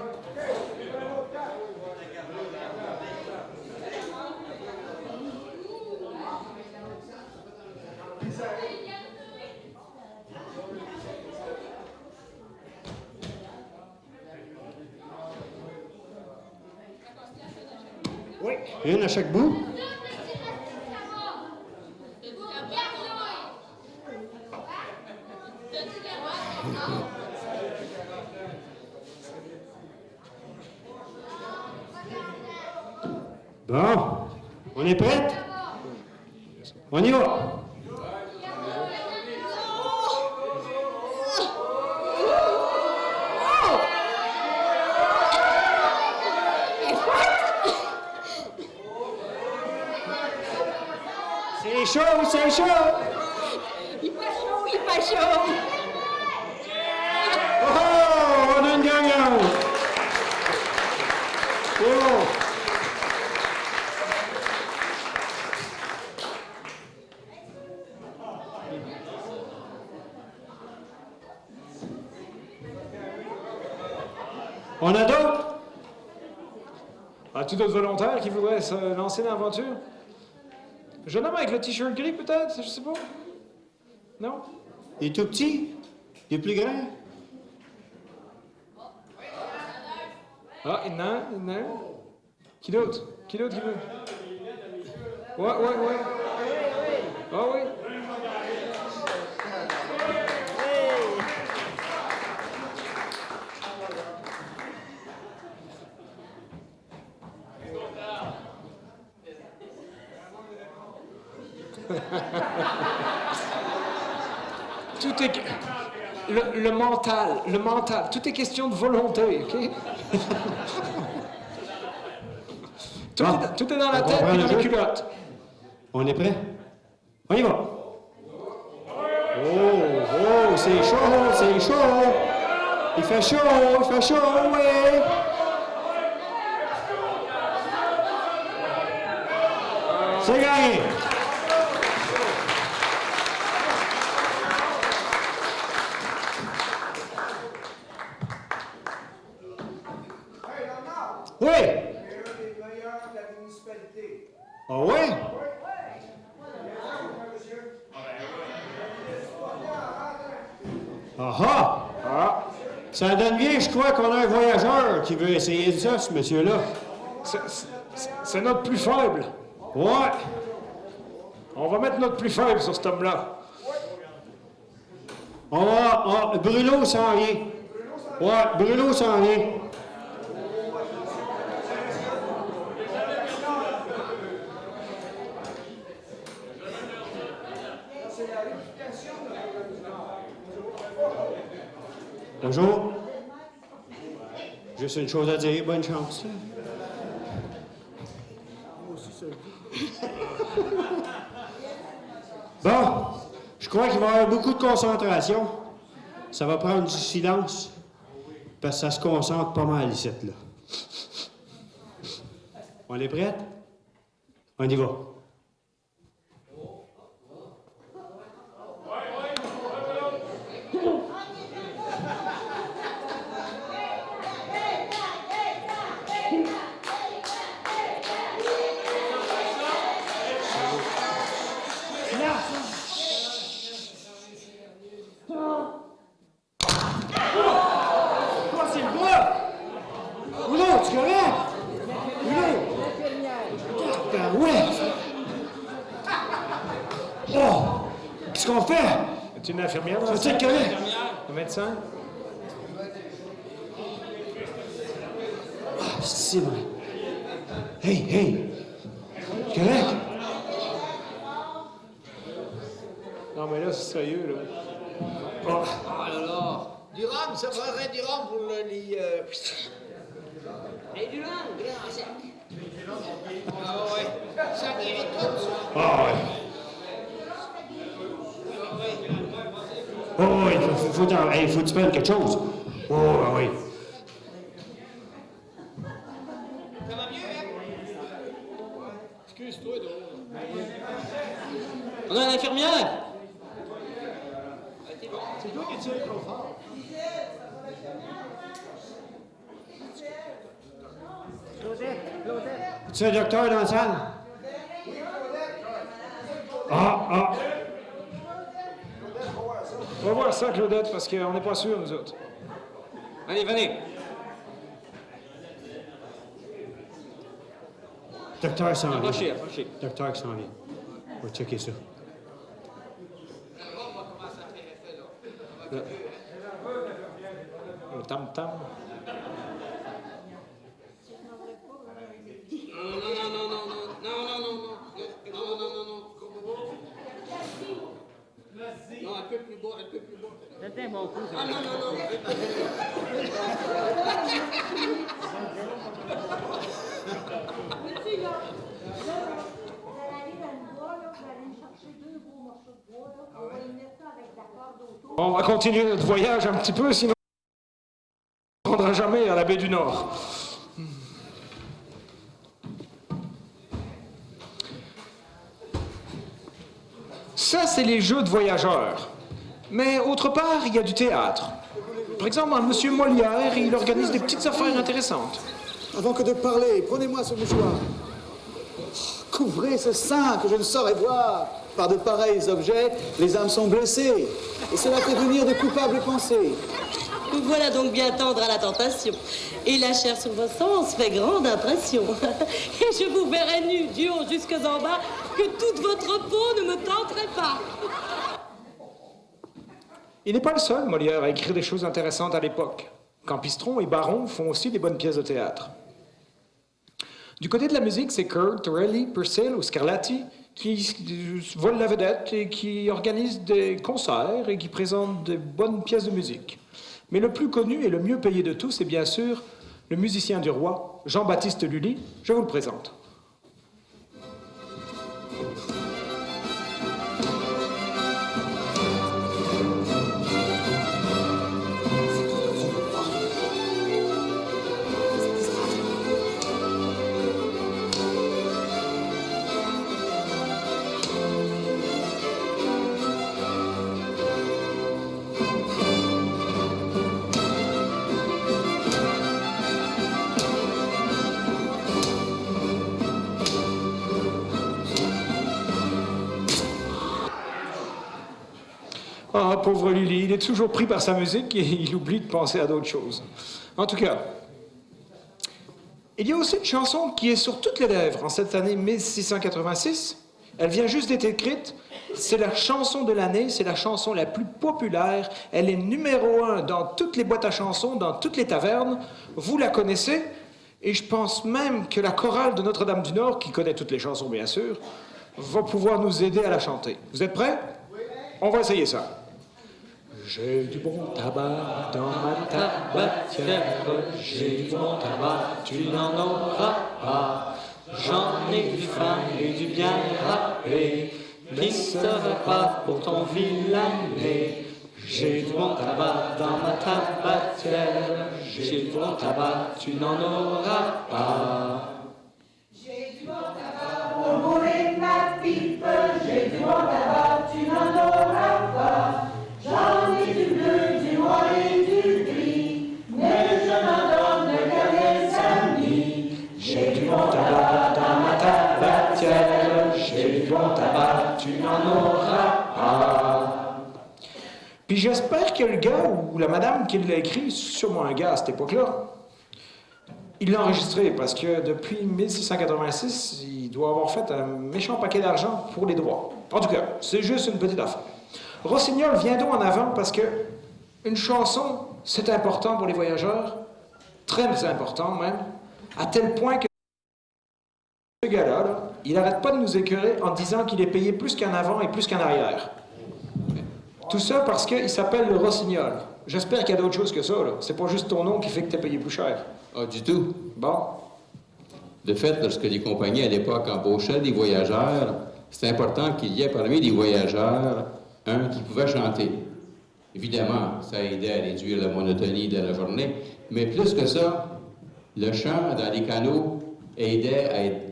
Oui. Une à chaque bout. Bon, on est prête? On y va. C'est chaud, c'est chaud! Il fait chaud! Oh, on a une gagnante! C'est bon! On a d'autres? As-tu d'autres volontaires qui voudraient se lancer dans l'aventure? Jeune homme avec le t-shirt gris, peut-être? Je sais pas. Non? Il est tout petit? Il est plus grand? Ah, il y en a un. Qui d'autre? Qui veut? Ouais. Ah oui. Tout est... Le mental, tout est question de volonté, OK? Tout est dans la tête et dans les culottes. On est prêt? On y va! Oh, c'est chaud! Il fait chaud, oui! C'est gagné! Oui! C'est un des meilleurs de la municipalité. Ah ouais? Ah! Ça donne bien, je crois qu'on a un voyageur qui veut essayer ça, ce monsieur-là. C'est notre plus faible. Ouais! On va mettre notre plus faible sur cet homme-là. Bruno s'en vient. Ouais, Bruno s'en vient. C'est la réputation de l'organisation. Bonjour. Juste une chose à dire, bonne chance. Bon, je crois qu'il va y avoir beaucoup de concentration. Ça va prendre du silence, parce que ça se concentre pas mal ici, là. On est prête? On y va. Qu'est-ce qu'on fait? Es-tu une infirmière? C'est correct. Un médecin? Ah, c'est vrai. Hey! C'est correct? Non, mais là, c'est sérieux, là. Oh là là! Du rhum, ça ferait du rhum pour les... Et du rhum, grand sec. Ah ouais, ça guérit tout, ça. Ah ouais. Oh oui, faut que tu prennes quelque chose. Oh oui. Ça va mieux, hein? Excuse-toi, donc. On a une infirmière! C'est toi qui tires trop fort. Tu es un docteur dans la salle? Ah! On va voir ça, Claudette, parce qu'on n'est pas sûrs, nous autres. Allez, venez! Docteur s'en vient. Approchez. Docteur s'en vient. On va checker ça. Le tam-tam. Non, un peu plus bas, un peu plus bas. C'était un bon coup, ça. Ah non. On va continuer notre voyage un petit peu, sinon on ne rendra jamais à la baie du Nord. Ça, c'est les jeux de voyageurs. Mais autre part, il y a du théâtre. Par exemple, M. Molière, il organise des petites affaires intéressantes. Avant que de parler, prenez-moi ce mouchoir. Couvrez ce sein que je ne saurais voir. Par de pareils objets, les âmes sont blessées. Et cela fait venir de coupables pensées. Vous voilà donc bien tendre à la tentation. Et la chair sur vos sens fait grande impression. Et je vous verrai nu, du haut jusqu'en bas, que toute votre peau ne me tenterait pas. Il n'est pas le seul, Molière, à écrire des choses intéressantes à l'époque. Campistron et Baron font aussi des bonnes pièces de théâtre. Du côté de la musique, c'est Kurt, Torelli, Purcell ou Scarlatti qui volent la vedette et qui organisent des concerts et qui présentent de bonnes pièces de musique. Mais le plus connu et le mieux payé de tous est bien sûr le musicien du roi, Jean-Baptiste Lully. Je vous le présente. Ah, pauvre Lully, il est toujours pris par sa musique et il oublie de penser à d'autres choses. En tout cas, il y a aussi une chanson qui est sur toutes les lèvres en cette année 1686. Elle vient juste d'être écrite. C'est la chanson de l'année, c'est la chanson la plus populaire. Elle est numéro 1 dans toutes les boîtes à chansons, dans toutes les tavernes. Vous la connaissez. Et je pense même que la chorale de Notre-Dame-du-Nord, qui connaît toutes les chansons bien sûr, va pouvoir nous aider à la chanter. Vous êtes prêts? On va essayer ça. J'ai du bon tabac dans ma tabatière, j'ai du bon tabac, tu n'en auras pas. J'en ai du fin et du bien râpé, qui sera pas pour ton vilain nez. J'ai du bon tabac dans ma tabatière, j'ai du bon tabac, tu n'en auras pas. J'ai du bon tabac pour rouler ma pipe, j'ai du bon tabac, tu n'en auras pas. J'en ai du bleu, du noir et du gris, mais je n'en donne qu'à mes amis. J'ai du bon tabac dans ma tabatière, j'ai du bon tabac, tu n'en auras pas. Puis j'espère que le gars ou la madame qui l'a écrit, sûrement un gars à cette époque-là, il l'a enregistré parce que depuis 1686, il doit avoir fait un méchant paquet d'argent pour les droits. En tout cas, c'est juste une petite affaire. Rossignol, viens donc en avant parce que une chanson, c'est important pour les voyageurs, très important même, à tel point que ce gars-là, là, il n'arrête pas de nous écœurer en disant qu'il est payé plus qu'en avant et plus qu'en arrière. Tout ça parce qu'il s'appelle le Rossignol. J'espère qu'il y a d'autres choses que ça, là. C'est pas juste ton nom qui fait que t'es payé plus cher. Ah, du tout. Bon. De fait, lorsque les compagnies à l'époque embauchaient des voyageurs, c'est important qu'il y ait parmi les voyageurs un qui pouvait chanter. Évidemment, ça aidait à réduire la monotonie de la journée, mais plus que ça, le chant dans les canots aidait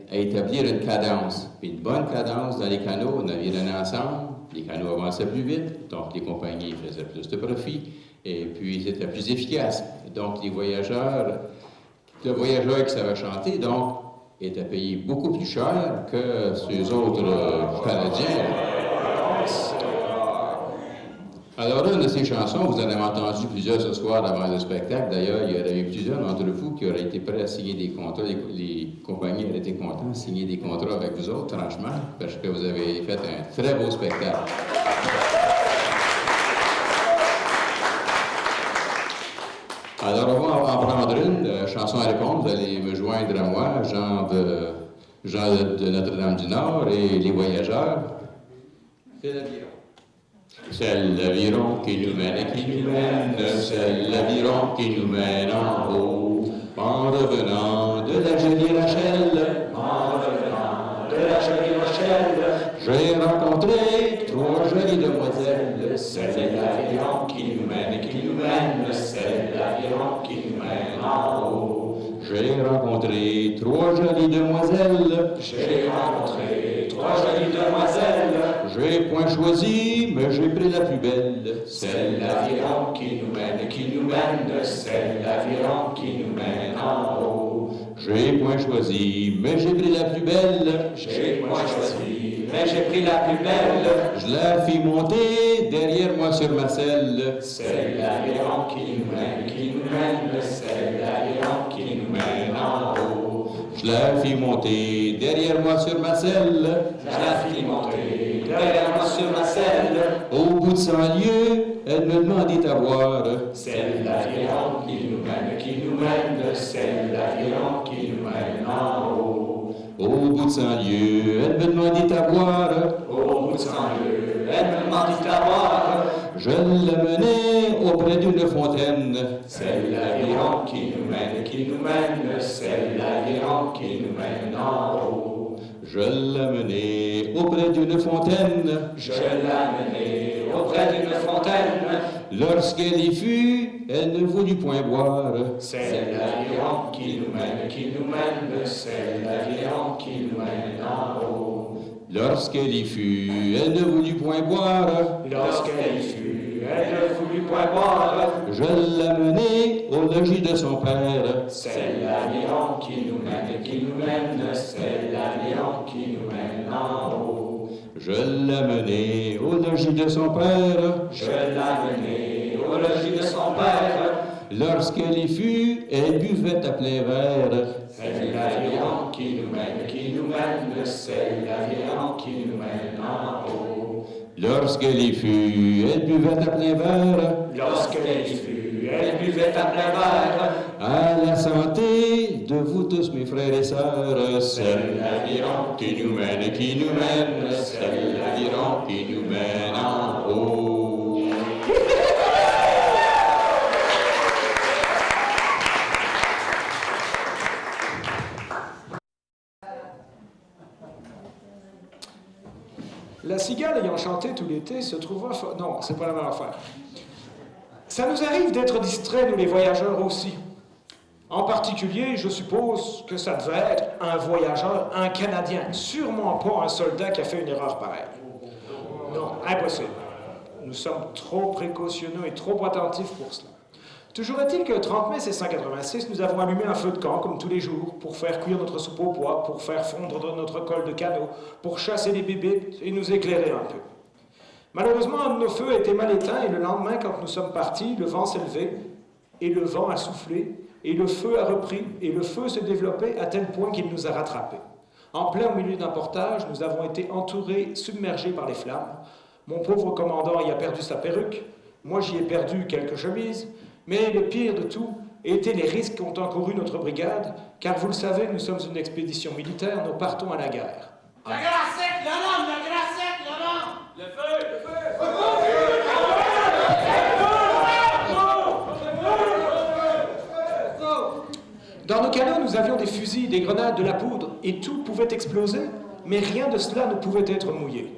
à établir une cadence. Puis une bonne cadence dans les canots, on navirait ensemble, les canots avançaient plus vite, donc les compagnies faisaient plus de profit, et puis c'était plus efficace. Donc les voyageurs, le voyageur qui savait chanter, donc, était payé beaucoup plus cher que ces autres Canadiens. Alors, une de ces chansons, vous en avez entendu plusieurs ce soir avant le spectacle. D'ailleurs, il y aurait eu plusieurs d'entre vous qui auraient été prêts à signer des contrats. Les compagnies auraient été contentes de signer des contrats avec vous autres, franchement, parce que vous avez fait un très beau spectacle. Alors, on va en prendre une chanson à répondre. Vous allez me joindre à moi, Jean de Notre-Dame-du-Nord et les voyageurs. C'est l'aviron. C'est l'aviron qui nous mène et qui nous mène, c'est l'aviron qui nous mène en haut. En revenant de la jolie Rachel, en revenant de la jolie Rachel, j'ai rencontré trois jolies demoiselles. C'est l'aviron qui nous mène et qui nous mène, c'est l'aviron qui nous mène en haut. J'ai rencontré trois jolies demoiselles. J'ai rencontré trois jolies demoiselles. J'ai point choisi, mais j'ai pris la plus belle. C'est l'aviron qui nous mène et qui nous mène, c'est l'aviron qui nous mène en haut. J'ai point choisi, mais j'ai pris la plus belle. J'ai point choisi, mais j'ai pris la plus belle. Je la fis monter derrière moi sur ma selle. C'est l'aviron qui nous mène, c'est l'aviron qui nous mène en haut. Je la fis monter derrière moi sur ma selle. Je la fis monter derrière moi sur ma selle. Au bout de 100 lieues, elle me demandait à voir. C'est l'aviron qui nous mène, c'est l'aviron qui nous mène en haut. Au bout de 100 lieues, elle me demandait à boire. Au bout de 100 lieues, elle me demandait à boire. Je l'amenais auprès d'une fontaine. C'est l'aviron qui nous mène, c'est l'aviron qui nous mène en haut. Je l'amenais auprès d'une fontaine. Je l'amenais auprès d'une fontaine. Lorsqu'elle y fut, elle ne voulut point boire. C'est l'aviron qui nous mène, c'est l'aviron qui nous mène en haut. Lorsqu'elle y fut, elle ne voulut point boire. Lorsqu'elle y fut, elle ne voulut point boire. Je l'amenai au logis de son père. C'est l'aviron qui nous mène, c'est l'aviron qui nous mène en haut. Je l'amenai au logis de son père. Je l'amenai au logis de son père. Lorsqu'elle y fut, elle buvait à plein verre. C'est l'aviron qui nous mène, c'est l'aviron qui nous mène en haut. Lorsqu'elle y fut, elle buvait à plein verre. Lorsqu'elle y fut, elle buvait à plein verre. À la santé de vous tous, mes frères et sœurs. C'est l'aviron qui nous mène, c'est l'aviron qui nous mène en haut. La cigale ayant chanté tout l'été se trouva... Non, c'est pas la même affaire. Ça nous arrive d'être distraits, nous les voyageurs aussi. En particulier, je suppose que ça devait être un voyageur, un Canadien, sûrement pas un soldat qui a fait une erreur pareille. Non, impossible. Nous sommes trop précautionneux et trop attentifs pour cela. Toujours est-il que le 30 mai 1686, nous avons allumé un feu de camp, comme tous les jours, pour faire cuire notre soupe au pois, pour faire fondre notre colle de canot, pour chasser les bébites et nous éclairer un peu. Malheureusement, un de nos feux a été mal éteint, et le lendemain, quand nous sommes partis, le vent s'est levé, et le vent a soufflé, et le feu a repris, et le feu s'est développé à tel point qu'il nous a rattrapés. En plein au milieu d'un portage, nous avons été entourés, submergés par les flammes. Mon pauvre commandant y a perdu sa perruque, moi j'y ai perdu quelques chemises, mais le pire de tout étaient les risques qu'ont encouru notre brigade, car vous le savez, nous sommes une expédition militaire, nous partons à la guerre. La grassette, l'homme, la grassette, l'homme! Le feu, le feu! Dans nos canots, nous avions des fusils, des grenades, de la poudre, et tout pouvait exploser, mais rien de cela ne pouvait être mouillé.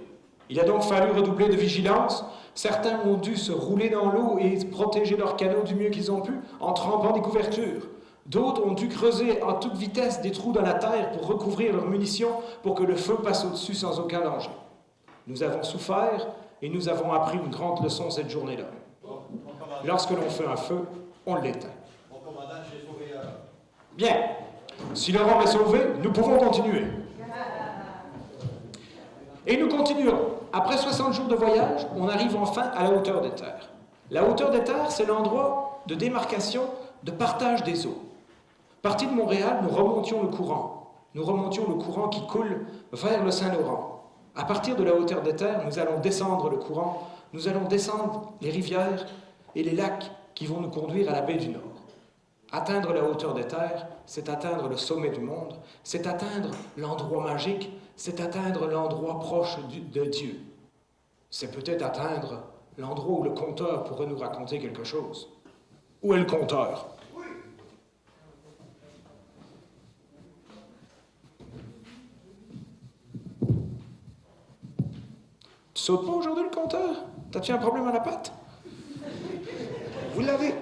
Il a donc fallu redoubler de vigilance. Certains ont dû se rouler dans l'eau et protéger leurs canots du mieux qu'ils ont pu en trempant des couvertures. D'autres ont dû creuser à toute vitesse des trous dans la terre pour recouvrir leurs munitions pour que le feu passe au-dessus sans aucun danger. Nous avons souffert et nous avons appris une grande leçon cette journée-là. Lorsque l'on fait un feu, on l'éteint. Bien. Si le rang est sauvé, nous pouvons continuer. Et nous continuerons. Après 60 jours de voyage, on arrive enfin à la hauteur des terres. La hauteur des terres, c'est l'endroit de démarcation, de partage des eaux. Partis de Montréal, nous remontions le courant. Nous remontions le courant qui coule vers le Saint-Laurent. À partir de la hauteur des terres, nous allons descendre le courant, nous allons descendre les rivières et les lacs qui vont nous conduire à la baie du Nord. Atteindre la hauteur des terres, c'est atteindre le sommet du monde, c'est atteindre l'endroit magique, c'est atteindre l'endroit proche de Dieu. C'est peut-être atteindre l'endroit où le conteur pourrait nous raconter quelque chose. Où est le conteur? Tu sautes pas aujourd'hui, le conteur? T'as-tu un problème à la patte? Vous l'avez.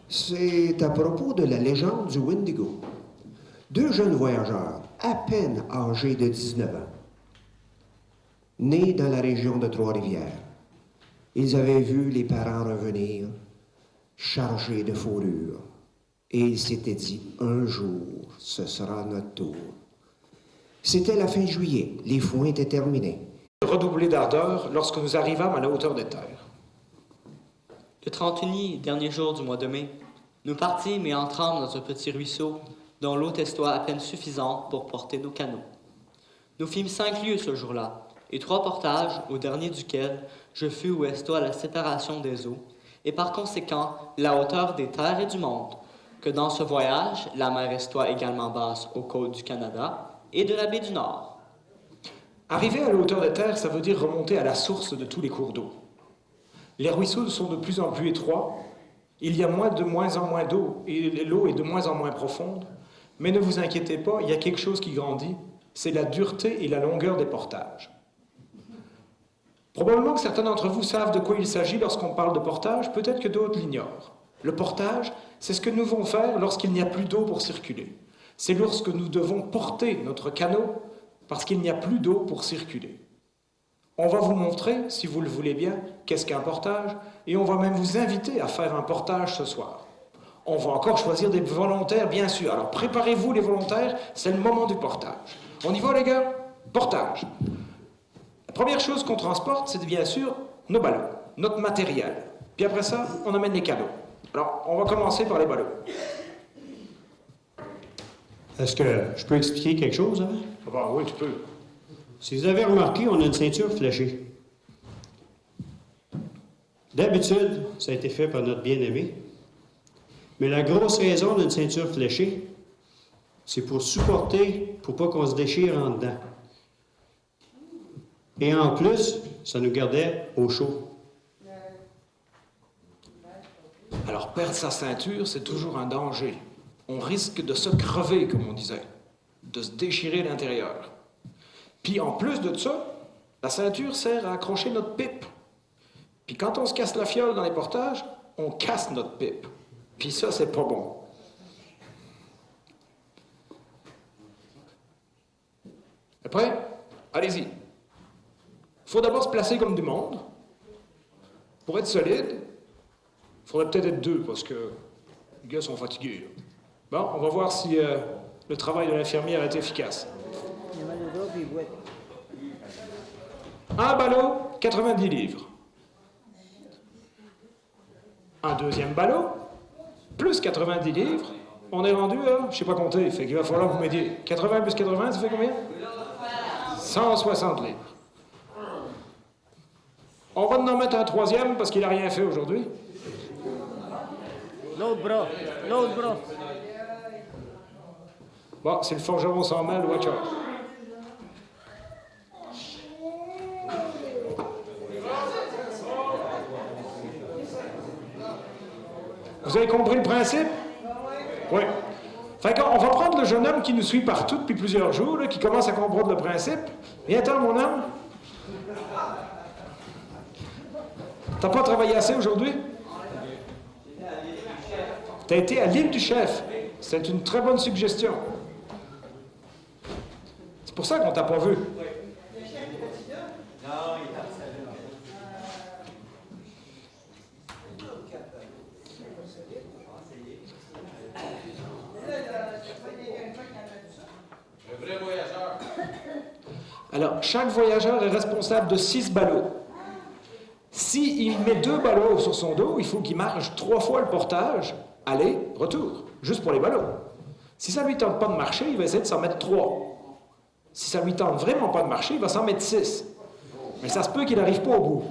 C'est à propos de la légende du Wendigo. Deux jeunes voyageurs, à peine âgés de 19 ans, nés dans la région de Trois-Rivières. Ils avaient vu les parents revenir, chargés de fourrure, et ils s'étaient dit, un jour, ce sera notre tour. C'était la fin juillet, les foins étaient terminés. Redoublé d'ardeur lorsque nous arrivâmes à la hauteur des terres. Le 31 dernier jour du mois de mai, nous partîmes et entrâmes dans un petit ruisseau dont l'eau testoit à peine suffisante pour porter nos canots. Nous fîmes 5 lieues ce jour-là, et 3 portages, au dernier duquel je fus où estoit la séparation des eaux, et par conséquent la hauteur des terres et du monde, que dans ce voyage, la mer estoit également basse aux côtes du Canada et de la baie du Nord. Arriver à la hauteur des terres, ça veut dire remonter à la source de tous les cours d'eau. Les ruisseaux sont de plus en plus étroits, il y a de moins en moins d'eau, et l'eau est de moins en moins profonde, mais ne vous inquiétez pas, il y a quelque chose qui grandit, c'est la dureté et la longueur des portages. Probablement que certains d'entre vous savent de quoi il s'agit lorsqu'on parle de portage, peut-être que d'autres l'ignorent. Le portage, c'est ce que nous devons faire lorsqu'il n'y a plus d'eau pour circuler. C'est lorsque nous devons porter notre canot parce qu'il n'y a plus d'eau pour circuler. On va vous montrer, si vous le voulez bien, qu'est-ce qu'un portage, et on va même vous inviter à faire un portage ce soir. On va encore choisir des volontaires, bien sûr. Alors préparez-vous les volontaires, c'est le moment du portage. On y va les gars? Portage. La première chose qu'on transporte, c'est bien sûr nos ballons, notre matériel. Puis après ça, on amène les canots. Alors, on va commencer par les ballons. Est-ce que je peux expliquer quelque chose, hein? Ah ben, oui, tu peux. Si vous avez remarqué, on a une ceinture fléchée. D'habitude, ça a été fait par notre bien-aimé. Mais la grosse raison d'une ceinture fléchée, c'est pour supporter, pour pas qu'on se déchire en dedans. Et en plus, ça nous gardait au chaud. Alors, perdre sa ceinture, c'est toujours un danger. On risque de se crever, comme on disait, de se déchirer l'intérieur. Puis en plus de ça, la ceinture sert à accrocher notre pipe. Puis quand on se casse la fiole dans les portages, on casse notre pipe. Puis ça, c'est pas bon. Après, allez-y. Faut d'abord se placer comme du monde. Pour être solide, il faudrait peut-être être deux, parce que les gars sont fatigués. Là. Bon, on va voir si le travail de l'infirmière est efficace. Un ballot, 90 livres. Un deuxième ballot, plus 90 livres. On est rendu à, je sais pas compter, fait qu'il va falloir que vous m'aidiez. 80 plus 80, ça fait combien? 160 livres. On va en mettre un troisième parce qu'il n'a rien fait aujourd'hui. L'autre bras, l'autre bras. Bon, c'est le forgeron sans mal, watch out. Vous avez compris le principe? Oui. Fait qu'on va prendre le jeune homme qui nous suit partout depuis plusieurs jours, là, qui commence à comprendre le principe. Viens-t'en, mon homme. T'as pas travaillé assez aujourd'hui? T'as été à l'île du chef. C'est une très bonne suggestion. C'est pour ça qu'on t'a pas vu. Alors, chaque voyageur est responsable de 6 ballots. S'il met 2 ballots sur son dos, il faut qu'il marche 3 fois le portage, aller, retour, juste pour les ballots. Si ça lui tente pas de marcher, il va essayer de s'en mettre 3. Si ça lui tente vraiment pas de marcher, il va s'en mettre 6. Mais ça se peut qu'il n'arrive pas au bout.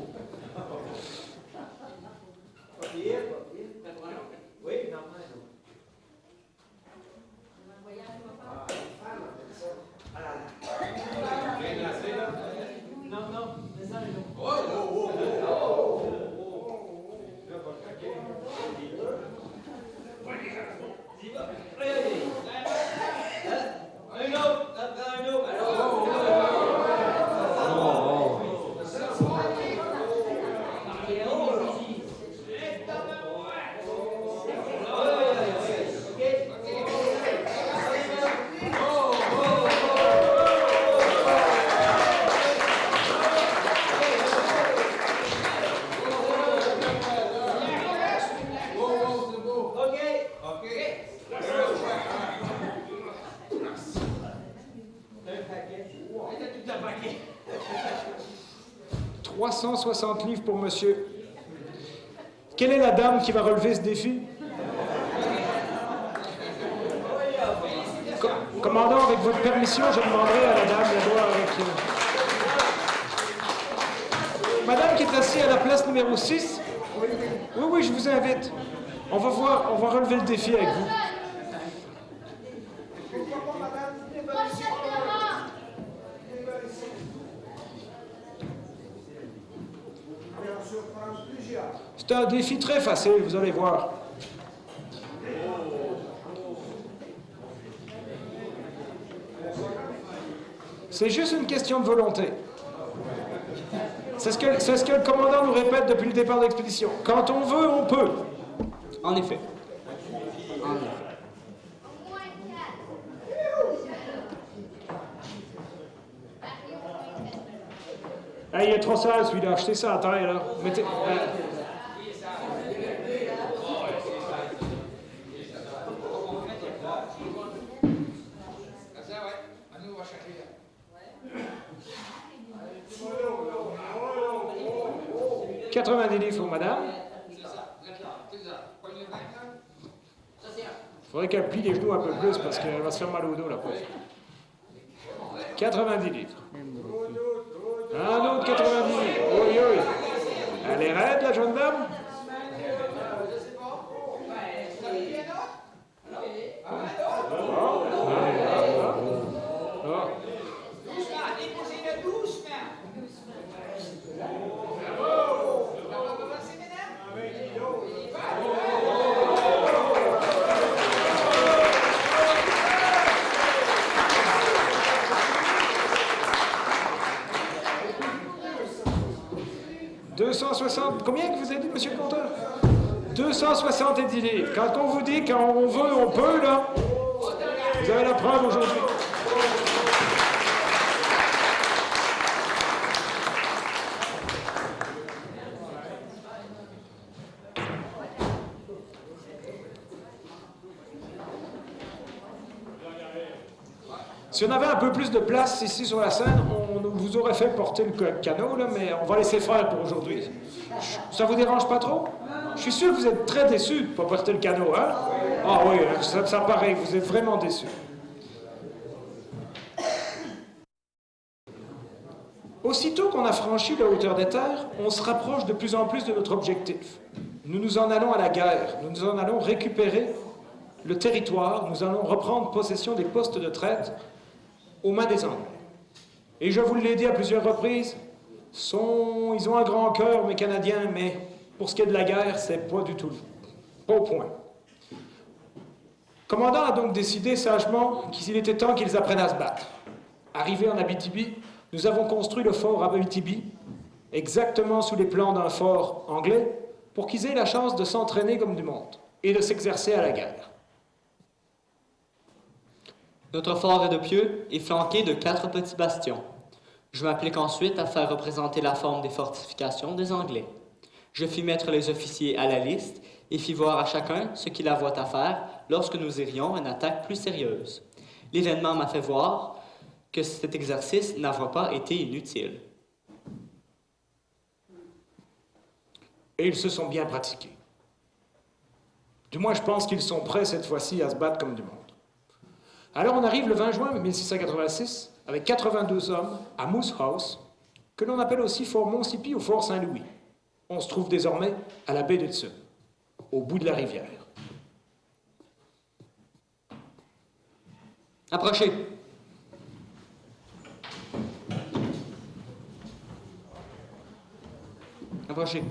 « 360 livres pour monsieur. Quelle est la dame qui va relever ce défi? Commandant, avec votre permission, je demanderai à la dame là-bas avec... Madame qui est assise à la place numéro 6? Oui, je vous invite. On va voir, on va relever le défi avec vous. C'est un défi très facile, vous allez voir. C'est juste une question de volonté. C'est ce que le commandant nous répète depuis le départ de l'expédition. Quand on veut, on peut. En effet. Ah, il est trop sale celui-là, achetez ça à taille là. Mettez, « 90 livres, madame. Il faudrait qu'elle plie les genoux un peu plus parce qu'elle va se faire mal au dos, la pauvre. 90 livres. Un autre 90 livres. Oui. Elle est raide, la jeune dame? 260. Combien que vous avez dit, monsieur le compteur? 270 livres. Quand on vous dit quand on veut, on peut, là, vous avez la preuve aujourd'hui. Si on avait un peu plus de place ici sur la scène, on vous aurait fait porter le canot, là, mais on va laisser faire pour aujourd'hui. Ça vous dérange pas trop? Je suis sûr que vous êtes très déçus de ne pas porter le canot, hein? Ah oui, ça paraît, vous êtes vraiment déçus. Aussitôt qu'on a franchi la hauteur des terres, on se rapproche de plus en plus de notre objectif. Nous nous en allons à la guerre, nous nous en allons récupérer le territoire, nous allons reprendre possession des postes de traite aux mains des Anglais. Et je vous l'ai dit à plusieurs reprises, ils ont un grand cœur, mes Canadiens, mais pour ce qui est de la guerre, c'est pas du tout pas au point. Le commandant a donc décidé sagement qu'il était temps qu'ils apprennent à se battre. Arrivés en Abitibi, nous avons construit le fort Abitibi, exactement sous les plans d'un fort anglais, pour qu'ils aient la chance de s'entraîner comme du monde et de s'exercer à la guerre. Notre fort est de pieux et flanqué de 4 petits bastions. Je m'applique ensuite à faire représenter la forme des fortifications des Anglais. Je fis mettre les officiers à la liste et fis voir à chacun ce qu'il avait à faire lorsque nous irions à une attaque plus sérieuse. L'événement m'a fait voir que cet exercice n'avait pas été inutile. Et ils se sont bien pratiqués. Du moins, je pense qu'ils sont prêts cette fois-ci à se battre comme du monde. Alors on arrive le 20 juin 1686 avec 82 hommes à Moose House, que l'on appelle aussi Fort Moncipi ou Fort Saint-Louis. On se trouve désormais à la baie d'Hudson, au bout de la rivière. Approchez. Approchez.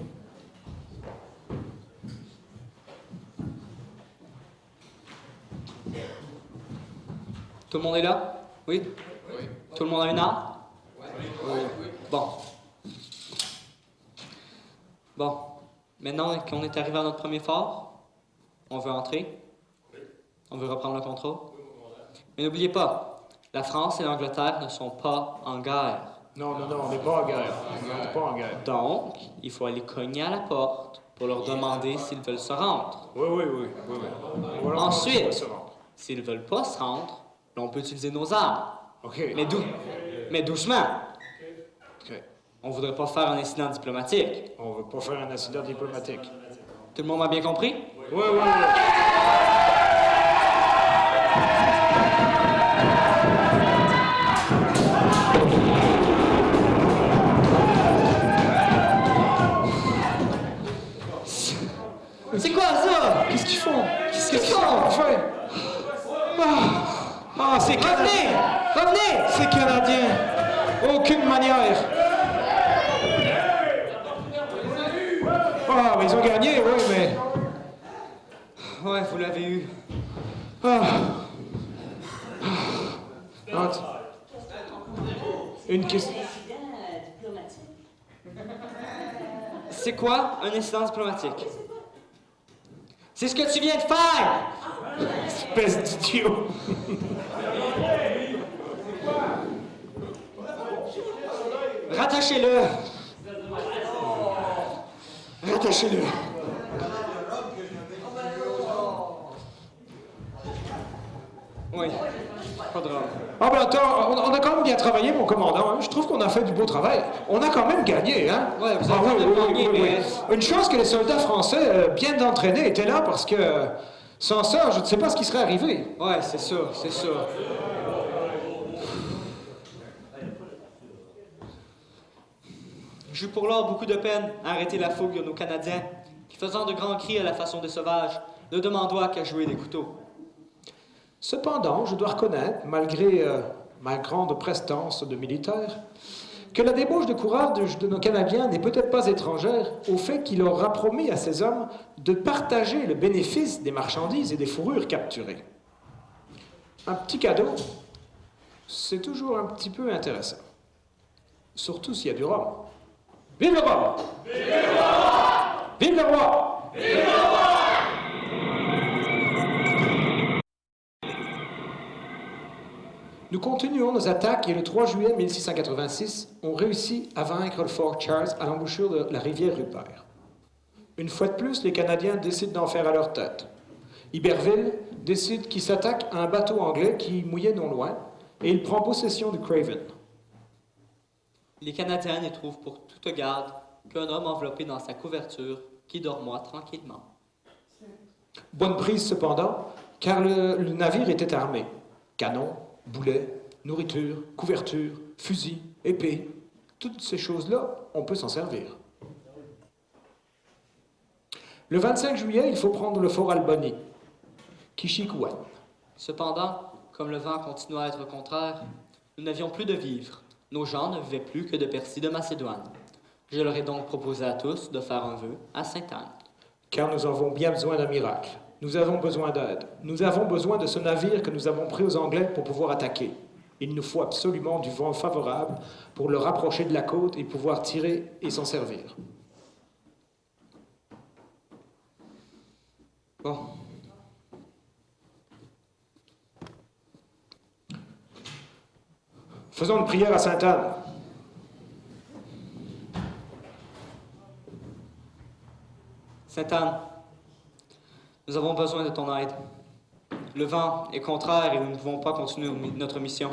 Tout le monde est là? Oui? Oui. Tout le monde a une arme? Oui. Bon. Bon. Maintenant qu'on est arrivé à notre premier fort, on veut entrer. On veut reprendre le contrôle. Mais n'oubliez pas, la France et l'Angleterre ne sont pas en guerre. Non, on n'est pas en guerre. On n'est pas en guerre. Donc, il faut aller cogner à la porte pour leur demander s'ils veulent se rendre. Oui. Voilà, ensuite, s'ils ne veulent pas se rendre, on peut utiliser nos armes. OK. Mais doucement. OK. On voudrait pas faire un incident diplomatique. On veut pas faire un incident diplomatique. Tout le monde m'a bien compris? Oui. C'est quoi ça? Qu'est-ce qu'ils font? Qu'est-ce qu'ils font? C'est Revenez! C'est canadien. Aucune manière. Mais ils ont gagné, oui, mais... Ouais, vous l'avez eu. Une question... C'est quoi un incident diplomatique? C'est ce que tu viens de faire! Espèce d'idiot! Rattachez-le! Rattachez-le! Oui, pas de drame. Attends, on a quand même bien travaillé, mon commandant. Hein? Je trouve qu'on a fait du beau travail. On a quand même gagné, hein? Ouais, vous avez quand même gagné, mais... Une chance que les soldats français, bien entraînés, étaient là, parce que sans ça, je ne sais pas ce qui serait arrivé. Ouais, c'est ça. J'eus pour lors beaucoup de peine à arrêter la fougue de nos Canadiens, qui, faisant de grands cris à la façon des sauvages, ne demandoient qu'à jouer des couteaux. Cependant, je dois reconnaître, malgré ma grande prestance de militaire, que la débauche de courage de nos Canadiens n'est peut-être pas étrangère au fait qu'il leur a promis à ces hommes de partager le bénéfice des marchandises et des fourrures capturées. Un petit cadeau, c'est toujours un petit peu intéressant. Surtout s'il y a du rhum. Vive le roi! Vive le roi! Vive le roi! Vive le roi! Nous continuons nos attaques et le 3 juillet 1686, on réussit à vaincre le Fort Charles à l'embouchure de la rivière Rupert. Une fois de plus, les Canadiens décident d'en faire à leur tête. Iberville décide qu'il s'attaque à un bateau anglais qui mouillait non loin et il prend possession du Craven. Les Canadiens n'y trouvent pour toute garde qu'un homme enveloppé dans sa couverture qui dormoit tranquillement. Bonne prise cependant, car le navire était armé. Canons, boulets, nourriture, couverture, fusils, épées, toutes ces choses-là, on peut s'en servir. Le 25 juillet, il faut prendre le fort Albany, Kishikuan. Cependant, comme le vent continua à être contraire, nous n'avions plus de vivres. Nos gens ne vivaient plus que de Persie de Macédoine. Je leur ai donc proposé à tous de faire un vœu à Sainte-Anne. Car nous avons bien besoin d'un miracle. Nous avons besoin d'aide. Nous avons besoin de ce navire que nous avons pris aux Anglais pour pouvoir attaquer. Il nous faut absolument du vent favorable pour le rapprocher de la côte et pouvoir tirer et s'en servir. Bon. Faisons une prière à Sainte-Anne. Sainte-Anne, nous avons besoin de ton aide. Le vent est contraire et nous ne pouvons pas continuer notre mission.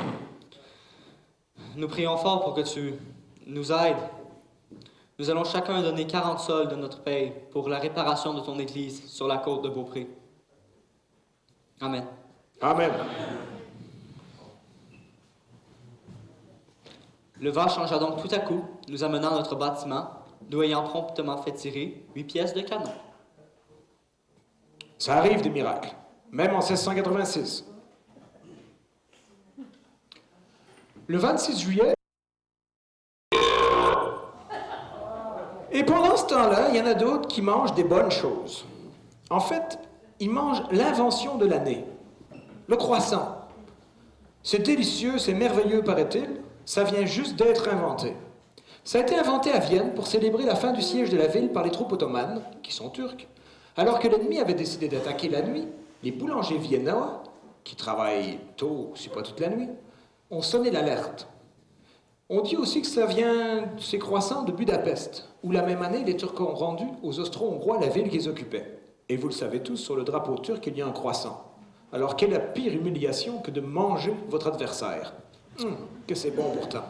Nous prions fort pour que tu nous aides. Nous allons chacun donner 40 sols de notre paye pour la réparation de ton église sur la côte de Beaupré. Amen. Amen. Le vent changea donc tout à coup, nous amenant à notre bâtiment, nous ayant promptement fait tirer 8 pièces de canon. Ça arrive des miracles, même en 1686. Le 26 juillet, et pendant ce temps-là, il y en a d'autres qui mangent des bonnes choses. En fait, ils mangent l'invention de l'année, le croissant. C'est délicieux, c'est merveilleux, paraît-il. Ça vient juste d'être inventé. Ça a été inventé à Vienne pour célébrer la fin du siège de la ville par les troupes ottomanes, qui sont turques. Alors que l'ennemi avait décidé d'attaquer la nuit, les boulangers viennois, qui travaillent tôt, si pas toute la nuit, ont sonné l'alerte. On dit aussi que ça vient, ces croissants, de Budapest, où la même année, les Turcs ont rendu aux Austro-Hongrois la ville qu'ils occupaient. Et vous le savez tous, sur le drapeau turc, il y a un croissant. Alors quelle est la pire humiliation que de manger votre adversaire? Que c'est bon pourtant.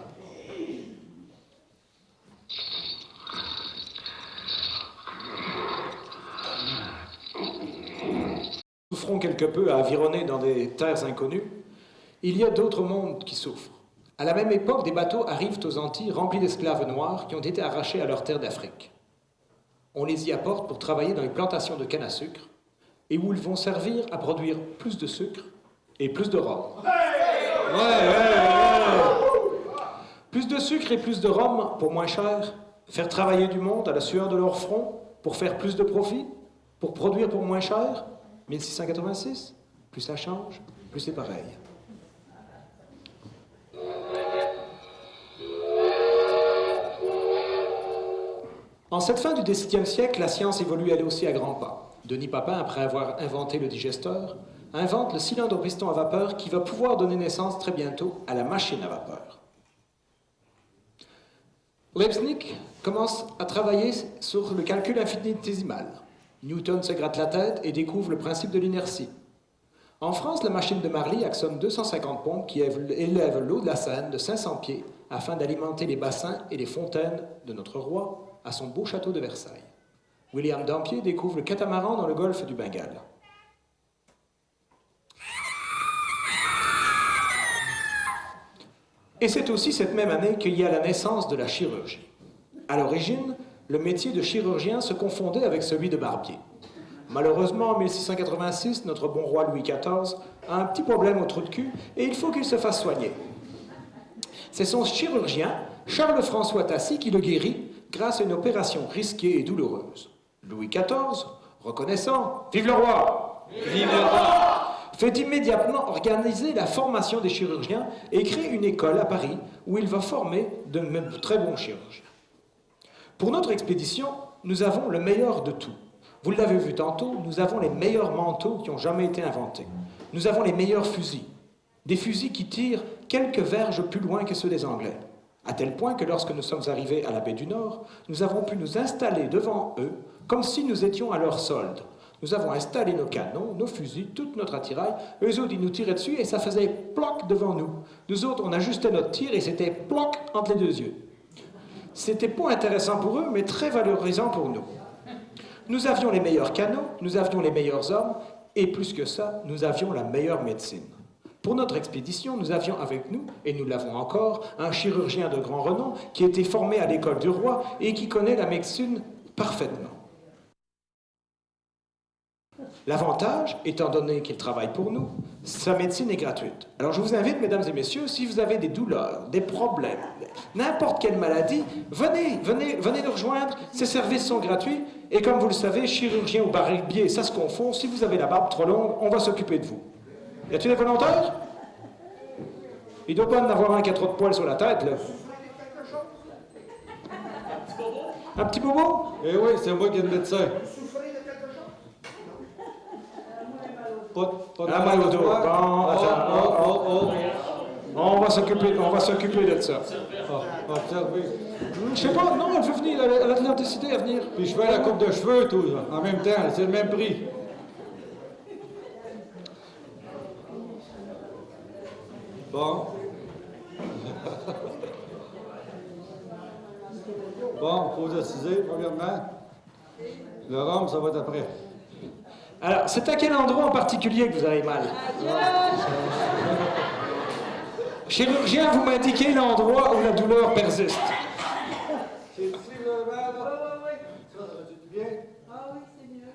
Nous souffrons quelque peu à avironner dans des terres inconnues. Il y a d'autres mondes qui souffrent. À la même époque, des bateaux arrivent aux Antilles remplis d'esclaves noirs qui ont été arrachés à leurs terres d'Afrique. On les y apporte pour travailler dans les plantations de canne à sucre et où ils vont servir à produire plus de sucre et plus de rhum. Plus de sucre et plus de rhum pour moins cher, faire travailler du monde à la sueur de leur front pour faire plus de profit, pour produire pour moins cher. 1686, plus ça change, plus c'est pareil. En cette fin du XVIIe siècle, la science évolue elle aussi à grands pas. Denis Papin, après avoir inventé le digesteur, invente le cylindre-piston à vapeur qui va pouvoir donner naissance très bientôt à la machine à vapeur. Leibniz commence à travailler sur le calcul infinitésimal. Newton se gratte la tête et découvre le principe de l'inertie. En France, la machine de Marly actionne 250 pompes qui élèvent l'eau de la Seine de 500 pieds afin d'alimenter les bassins et les fontaines de notre roi à son beau château de Versailles. William Dampier découvre le catamaran dans le golfe du Bengale. Et c'est aussi cette même année qu'il y a la naissance de la chirurgie. À l'origine, le métier de chirurgien se confondait avec celui de barbier. Malheureusement, en 1686, notre bon roi Louis XIV a un petit problème au trou de cul et il faut qu'il se fasse soigner. C'est son chirurgien, Charles-François Tassy, qui le guérit grâce à une opération risquée et douloureuse. Louis XIV, reconnaissant « Vive le roi !» Vive le roi ! Fait immédiatement organiser la formation des chirurgiens et crée une école à Paris où il va former de très bons chirurgiens. Pour notre expédition, nous avons le meilleur de tout. Vous l'avez vu tantôt, nous avons les meilleurs manteaux qui ont jamais été inventés. Nous avons les meilleurs fusils. Des fusils qui tirent quelques verges plus loin que ceux des Anglais. À tel point que lorsque nous sommes arrivés à la baie du Nord, nous avons pu nous installer devant eux comme si nous étions à leur solde. Nous avons installé nos canons, nos fusils, tout notre attirail. Eux autres, ils nous tiraient dessus et ça faisait ploc devant nous. Nous autres, on ajustait notre tir et c'était ploc entre les deux yeux. C'était pas intéressant pour eux, mais très valorisant pour nous. Nous avions les meilleurs canons, nous avions les meilleurs hommes, et plus que ça, nous avions la meilleure médecine. Pour notre expédition, nous avions avec nous, et nous l'avons encore, un chirurgien de grand renom qui était formé à l'école du roi et qui connaît la médecine parfaitement. L'avantage, étant donné qu'il travaille pour nous, sa médecine est gratuite. Alors je vous invite, mesdames et messieurs, si vous avez des douleurs, des problèmes, n'importe quelle maladie, venez nous rejoindre, ces services sont gratuits, et comme vous le savez, chirurgien ou barbier, ça se confond, si vous avez la barbe trop longue, on va s'occuper de vous. Y a-t-il des volontaires? Il ne doit pas en avoir un qui a trop de poils sur la tête, là. Un petit bobo? Eh oui, c'est moi qui ai le médecin. Pas de mal au dos. Bon, on va s'occuper de ça. Observez. Je sais pas, non, elle veut venir, elle a l'air décidée à venir. Puis je fais la coupe de cheveux, tout, là, en même temps, c'est le même prix. Bon. Bon, il faut assiser, premièrement. Le rhum, ça va être après. Alors, c'est à quel endroit en particulier que vous avez mal? Chirurgien, vous m'indiquez l'endroit où la douleur persiste. C'est ici, vous avez mal, là? Ça va-tu bien? Ah oui, c'est mieux.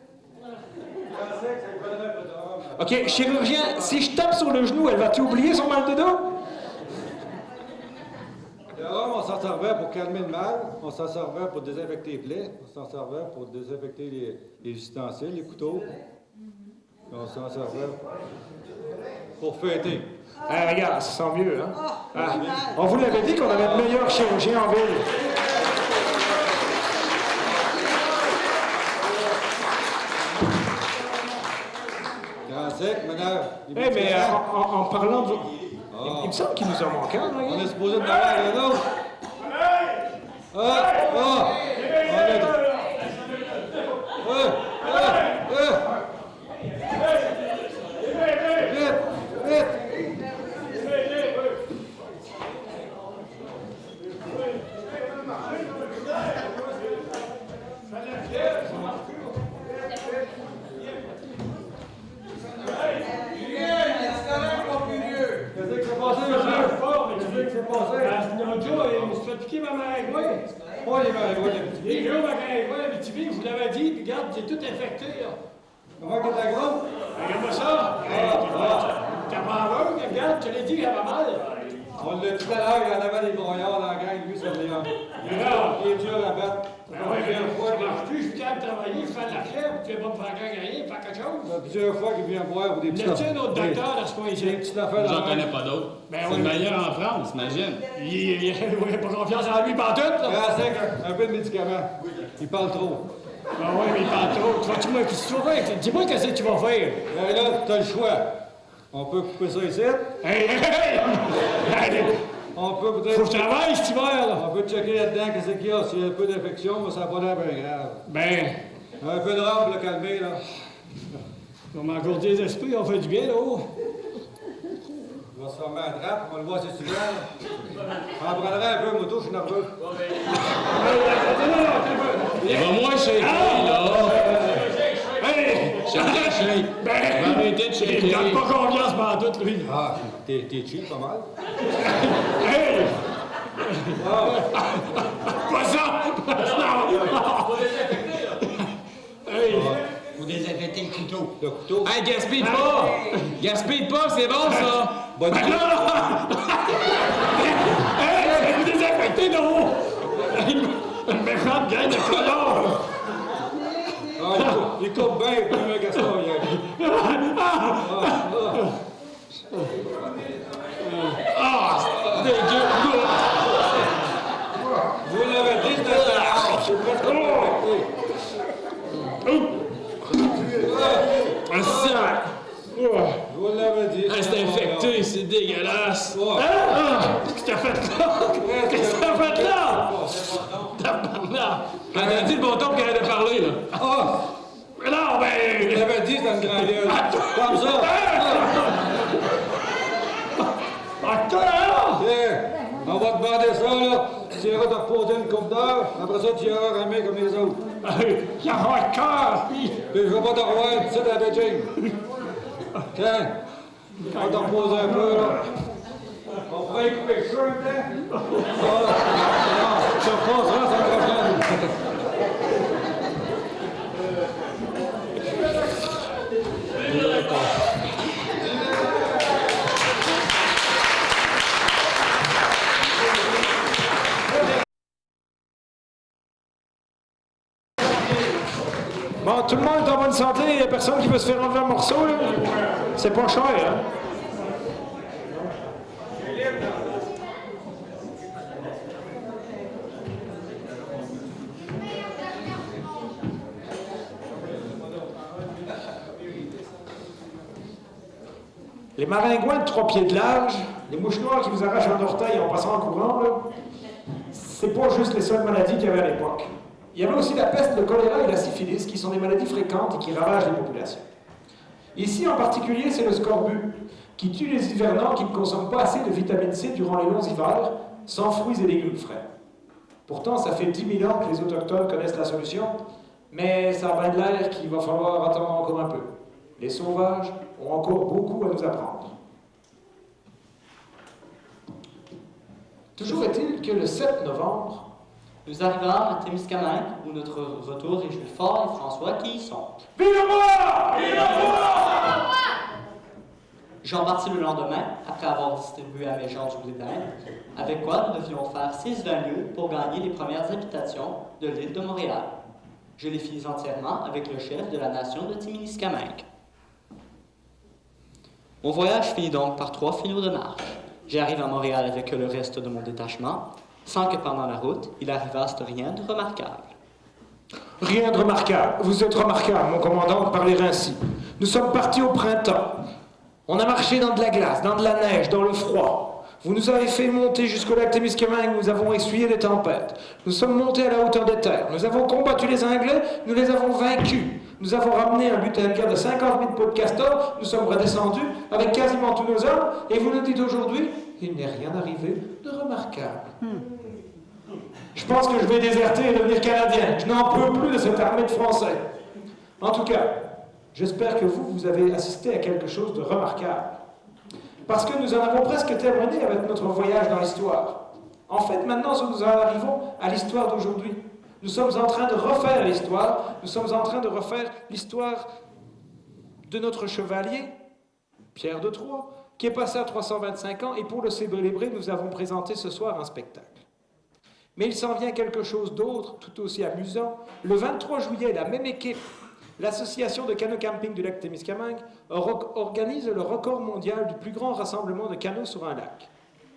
Je sais que ça me donnerait pas de rhum. OK, chirurgien, si je tape sur le genou, elle va-tu oublier son mal de dos? Le rhum, on s'en servait pour calmer le mal, on s'en servait pour désinfecter les plaies, on s'en servait pour désinfecter les ustensiles, les couteaux. On s'en servait pour fêter. Ah, regarde, ça sent mieux, hein? Ah, on vous l'avait dit qu'on avait le meilleur chirurgien en ville. Eh, mais en parlant de... Il me semble qu'il nous a manqué, hein? On est supposé de parler un autre. Je vous l'avais dit, puis regarde, c'est tout infecté, là. Comment que t'as gros? Regarde-moi ça. T'as pas envie, regarde, je te l'ai dit, il y avait mal. On l'a tout à l'heure, il y en avait des broyards dans la gang, lui, sur les gens. Il est dur à battre. Plusieurs fois, je marche plus, je suis capable de travailler, je fais de la fièvre, tu fais pas me faire gagner, faire quelque chose. Plusieurs fois qu'il vient boire ou des petits... Là-dessus, notre docteur, dans ce coin-ci. Des petites affaires. J'en connais pas d'autres. C'est le meilleur en France, imagine. Il n'a pas confiance en lui, pas tout, là. Un peu de médicaments. Il parle trop. Ah oui, mais il parle trop. Tu vas-tu qu'est-ce que tu vas faire? Dis-moi qu'est-ce que tu vas faire. Ben là, t'as le choix. On peut couper ça ici. On peut peut-être... Faut que je travaille cet hiver, là. On peut checker là-dedans qu'est-ce qu'il y a. S'il y a un peu d'infection, ça n'a pas l'air bien grave. Ben... Un peu de rhum pour le calmer, là. On m'a encore des esprits, on fait du bien, là-haut. On va se former un trappe, on va le voir cet hiver, là. On en prendrait un peu, moto, je suis nerveux. Il va moins shaker, là. Shake. Va arrêter de shaker. Il donne pas confiance par tout, lui. Ah, t'es cheap pas mal. Hey! Pas ça! Hey! Faut désinfecter le couteau. Le couteau? Hey, gaspille pas! Gaspille pas, c'est bon, ça! Bonne idée. Hey! Vous désinfectez, non! Une méchante gang de colons! Il coupe bien, il prend un Gaston, Ah! Dégueu! Vous l'avez dit, c'est c'est dégueulasse! Qu'est-ce que t'as fait là? Qu'est-ce que t'as fait là? Tabarnak! Quand t'as dit le bon temps qu'il arrête de parler, là. Non, ben... Je l'avais dit, c'est une grande gueule. Comme ça. On va te bander ça, là. Tu iras te reposer une coupe d'heure. Après ça, tu iras ramer comme les autres. Il a un cœur! Puis je vais pas te revoir, tu sais, la Beijing. Tiens, on va te reposer un peu, là. On pourrait y couper le cheveu, hein? Non, je repenserai à la prochaine. Bon, tout le monde est en bonne santé, il n'y a personne qui peut se faire enlever un morceau, là. C'est pas cher, hein? Les maringouins de 3 pieds de large, les mouches noires qui vous arrachent un orteil en passant en courant, là, c'est pas juste les seules maladies qu'il y avait à l'époque. Il y avait aussi la peste, le choléra et la syphilis, qui sont des maladies fréquentes et qui ravagent les populations. Ici, en particulier, c'est le scorbut, qui tue les hivernants qui ne consomment pas assez de vitamine C durant les longs hivers, sans fruits et légumes frais. Pourtant, ça fait 10 000 ans que les autochtones connaissent la solution, mais ça a bien de l'air qu'il va falloir attendre encore un peu. Les sauvages ont encore beaucoup à nous apprendre. Toujours est-il que le 7 novembre, nous arrivâmes à Témiscamingue, où notre retour réjouit fort les François qui y sont. Vive le roi! Vive le roi! J'embarquai le lendemain, après avoir distribué à mes gens du blé d'Inde, avec quoi nous devions faire 6 lieues pour gagner les premières habitations de l'île de Montréal. Je les fis entièrement avec le chef de la nation de Témiscamingue. Mon voyage finit donc par 3 finaux de marche. J'arrive à Montréal avec le reste de mon détachement, sans que pendant la route, il arrivasse rien de remarquable. Rien de remarquable. Vous êtes remarquable, mon commandant, de parler ainsi. Nous sommes partis au printemps. On a marché dans de la glace, dans de la neige, dans le froid. Vous nous avez fait monter jusqu'au lac Témiscamingue, nous avons essuyé des tempêtes. Nous sommes montés à la hauteur des terres. Nous avons combattu les Anglais, nous les avons vaincus. Nous avons ramené un butin de guerre de 50 000 peaux de castor, nous sommes redescendus avec quasiment tous nos hommes, et vous nous dites aujourd'hui, il n'est rien arrivé de remarquable. Je pense que je vais déserter et devenir Canadien. Je n'en peux plus de cette armée de Français. En tout cas, j'espère que vous avez assisté à quelque chose de remarquable. Parce que nous en avons presque terminé avec notre voyage dans l'histoire. En fait, maintenant, nous en arrivons à l'histoire d'aujourd'hui. Nous sommes en train de refaire l'histoire. Nous sommes en train de refaire l'histoire de notre chevalier, Pierre de Troyes, qui est passé à 325 ans, et pour le célébrer, nous avons présenté ce soir un spectacle. Mais il s'en vient quelque chose d'autre, tout aussi amusant. Le 23 juillet, la même équipe, l'association de canot-camping du lac Témiscamingue, organise le record mondial du plus grand rassemblement de canots sur un lac.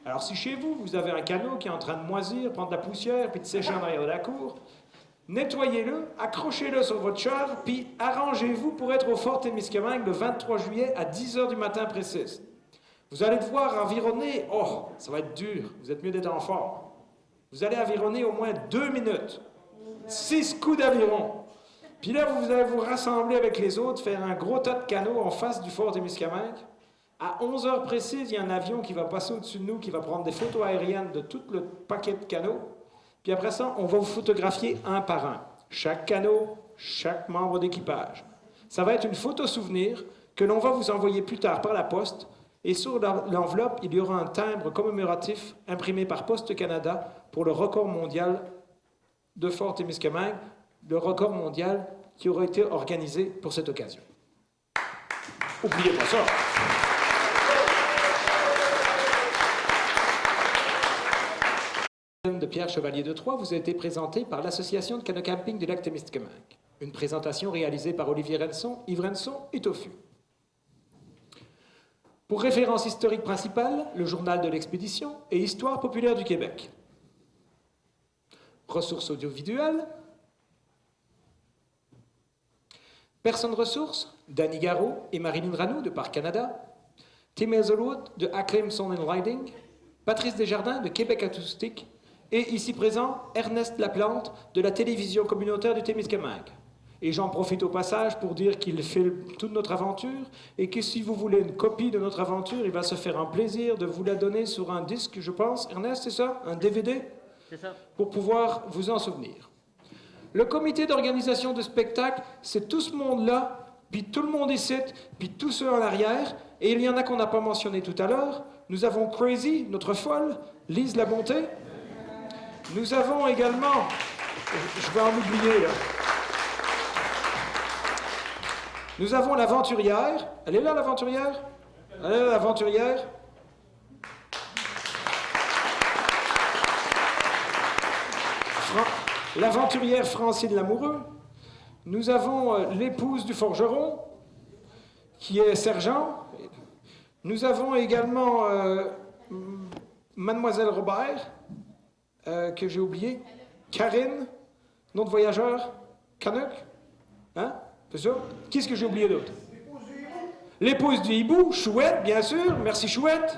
Alors si chez vous, vous avez un canot qui est en train de moisir, prendre de la poussière, puis de sécher en arrière de la cour, nettoyez-le, accrochez-le sur votre char, puis arrangez-vous pour être au fort Témiscamingue le 23 juillet à 10h du matin précise. Vous allez devoir environner, oh, ça va être dur, vous êtes mieux d'être en forme. Vous allez avironner au moins 2 minutes, 6 coups d'aviron. Puis là, vous allez vous rassembler avec les autres, faire un gros tas de canots en face du fort Témiscamingue. À 11h précises, il y a un avion qui va passer au-dessus de nous, qui va prendre des photos aériennes de tout le paquet de canots. Puis après ça, on va vous photographier un par un. Chaque canot, chaque membre d'équipage. Ça va être une photo souvenir que l'on va vous envoyer plus tard par la poste. Et sur l'enveloppe, il y aura un timbre commémoratif imprimé par Poste Canada pour le record mondial de Fort Témiscamingue, le record mondial qui aura été organisé pour cette occasion. N'oubliez pas ça. De Pierre Chevalier de Troyes vous a été présenté par l'Association de canot-camping du lac Témiscamingue. Une présentation réalisée par Olivier Renson, Yves Renson et Tofu. Pour référence historique principale, le journal de l'expédition et Histoire populaire du Québec. Ressources audiovisuelles. Personnes ressources, Danny Garot et Marilyn Ranoux de Parc Canada. Tim Hazelwood de Acclaim Sound and Lighting, Patrice Desjardins de Québec Acoustique et ici présent Ernest Laplante de la télévision communautaire du Témiscamingue. Et j'en profite au passage pour dire qu'il filme toute notre aventure et que si vous voulez une copie de notre aventure, il va se faire un plaisir de vous la donner sur un disque, je pense. Ernest, c'est ça? Un DVD? C'est ça. Pour pouvoir vous en souvenir. Le comité d'organisation du spectacle, c'est tout ce monde-là, puis tout le monde ici, puis tous ceux en arrière, et il y en a qu'on n'a pas mentionné tout à l'heure. Nous avons Crazy, notre folle, Lise La Bonté. Nous avons également, je vais en oublier là. Nous avons l'aventurière. Elle est là, l'aventurière? Elle est là, l'aventurière. L'aventurière Francine Lamoureux. Nous avons l'épouse du forgeron, qui est sergent. Nous avons également Mademoiselle Robert, que j'ai oublié. Karine, nom de voyageur. Canuck. Hein? C'est ça? Qu'est-ce que j'ai oublié d'autre? L'épouse du hibou, Chouette, bien sûr. Merci, Chouette.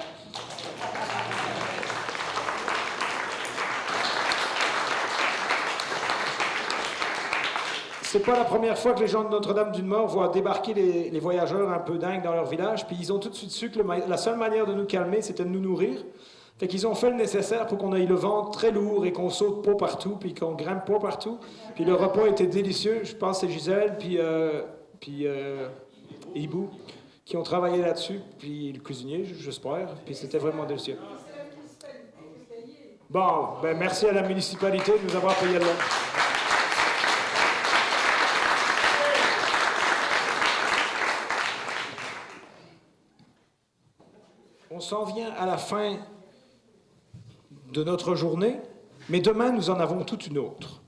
C'est pas la première fois que les gens de Notre-Dame-du-Nord voient débarquer les voyageurs un peu dingues dans leur village, puis ils ont tout de suite su que la seule manière de nous calmer, c'était de nous nourrir. Fait qu'ils ont fait le nécessaire pour qu'on ait le ventre très lourd et qu'on saute pas partout, puis qu'on grimpe pas partout. Puis le repas était délicieux. Je pense que c'est Gisèle, puis Hibou, qui ont travaillé là-dessus, puis le cuisinier, j'espère, puis c'était vraiment délicieux. Bon, ben merci à la municipalité de nous avoir payé le lunch. On s'en vient à la fin de notre journée, mais demain, nous en avons toute une autre.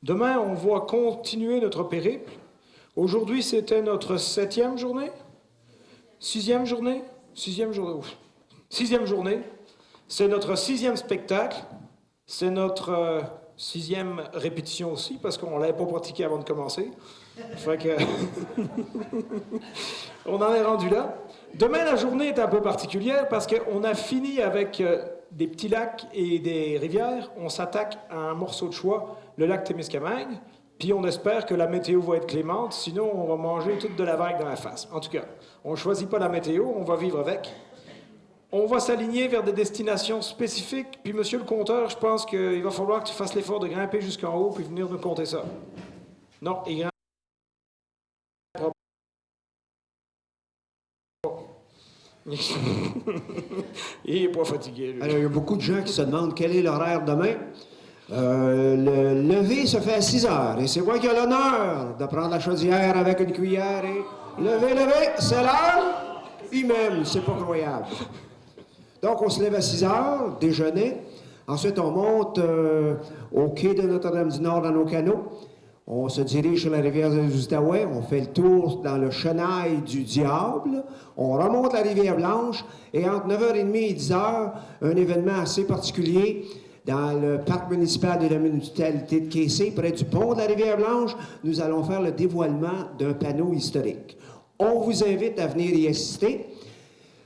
Demain, on va continuer notre périple. Aujourd'hui, c'était notre 7e journée? 6e journée? 6e journée. 6e journée. C'est notre 6e spectacle. C'est notre 6e répétition aussi, parce qu'on ne l'avait pas pratiqué avant de commencer. Fait que... on en est rendu là. Demain, la journée est un peu particulière parce qu'on a fini avec des petits lacs et des rivières. On s'attaque à un morceau de choix, le lac Témiscamingue, puis on espère que la météo va être clémente, sinon on va manger toute de la vague dans la face. En tout cas, on ne choisit pas la météo, on va vivre avec. On va s'aligner vers des destinations spécifiques, puis monsieur le compteur, je pense qu'il va falloir que tu fasses l'effort de grimper jusqu'en haut puis venir nous compter ça. Non, il grimpe. Il n'est pas fatigué, lui. Alors, il y a beaucoup de gens qui se demandent quel est l'horaire demain. Le lever se fait à 6 heures et c'est moi qui ai l'honneur de prendre la chaudière avec une cuillère et lever, c'est l'heure. Puis même, c'est pas croyable. Donc, on se lève à 6 heures, déjeuner. Ensuite, on monte au quai de Notre-Dame-du-Nord dans nos canots. On se dirige sur la rivière des Outaouais, on fait le tour dans le Chenail du Diable, on remonte la rivière Blanche et entre 9h30 et 10h, un événement assez particulier dans le parc municipal de la municipalité de Quécé, près du pont de la rivière Blanche, nous allons faire le dévoilement d'un panneau historique. On vous invite à venir y assister.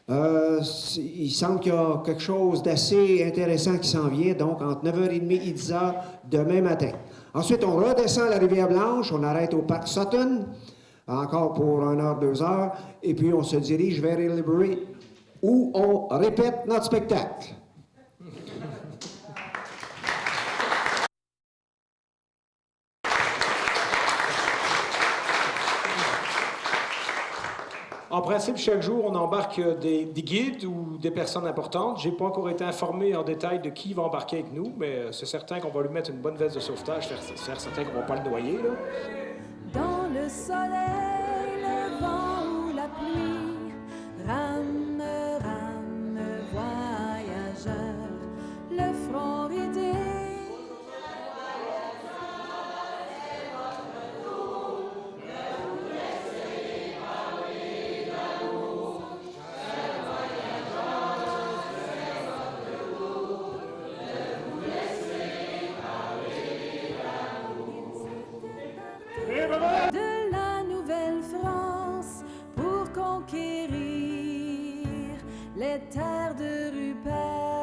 Il semble qu'il y a quelque chose d'assez intéressant qui s'en vient, donc entre 9h30 et 10h demain matin. Ensuite, on redescend la rivière Blanche, on arrête au parc Sutton, encore pour 1 heure, 2 heures, et puis on se dirige vers Hillbury, où on répète notre spectacle. En principe, chaque jour, on embarque des guides ou des personnes importantes. Je n'ai pas encore été informé en détail de qui va embarquer avec nous, mais c'est certain qu'on va lui mettre une bonne veste de sauvetage, faire certain qu'on ne va pas le noyer, là. Dans le soleil, le vent ou la pluie, rame, rame, voyageur, le front ridé. De la nouvelle Rupert.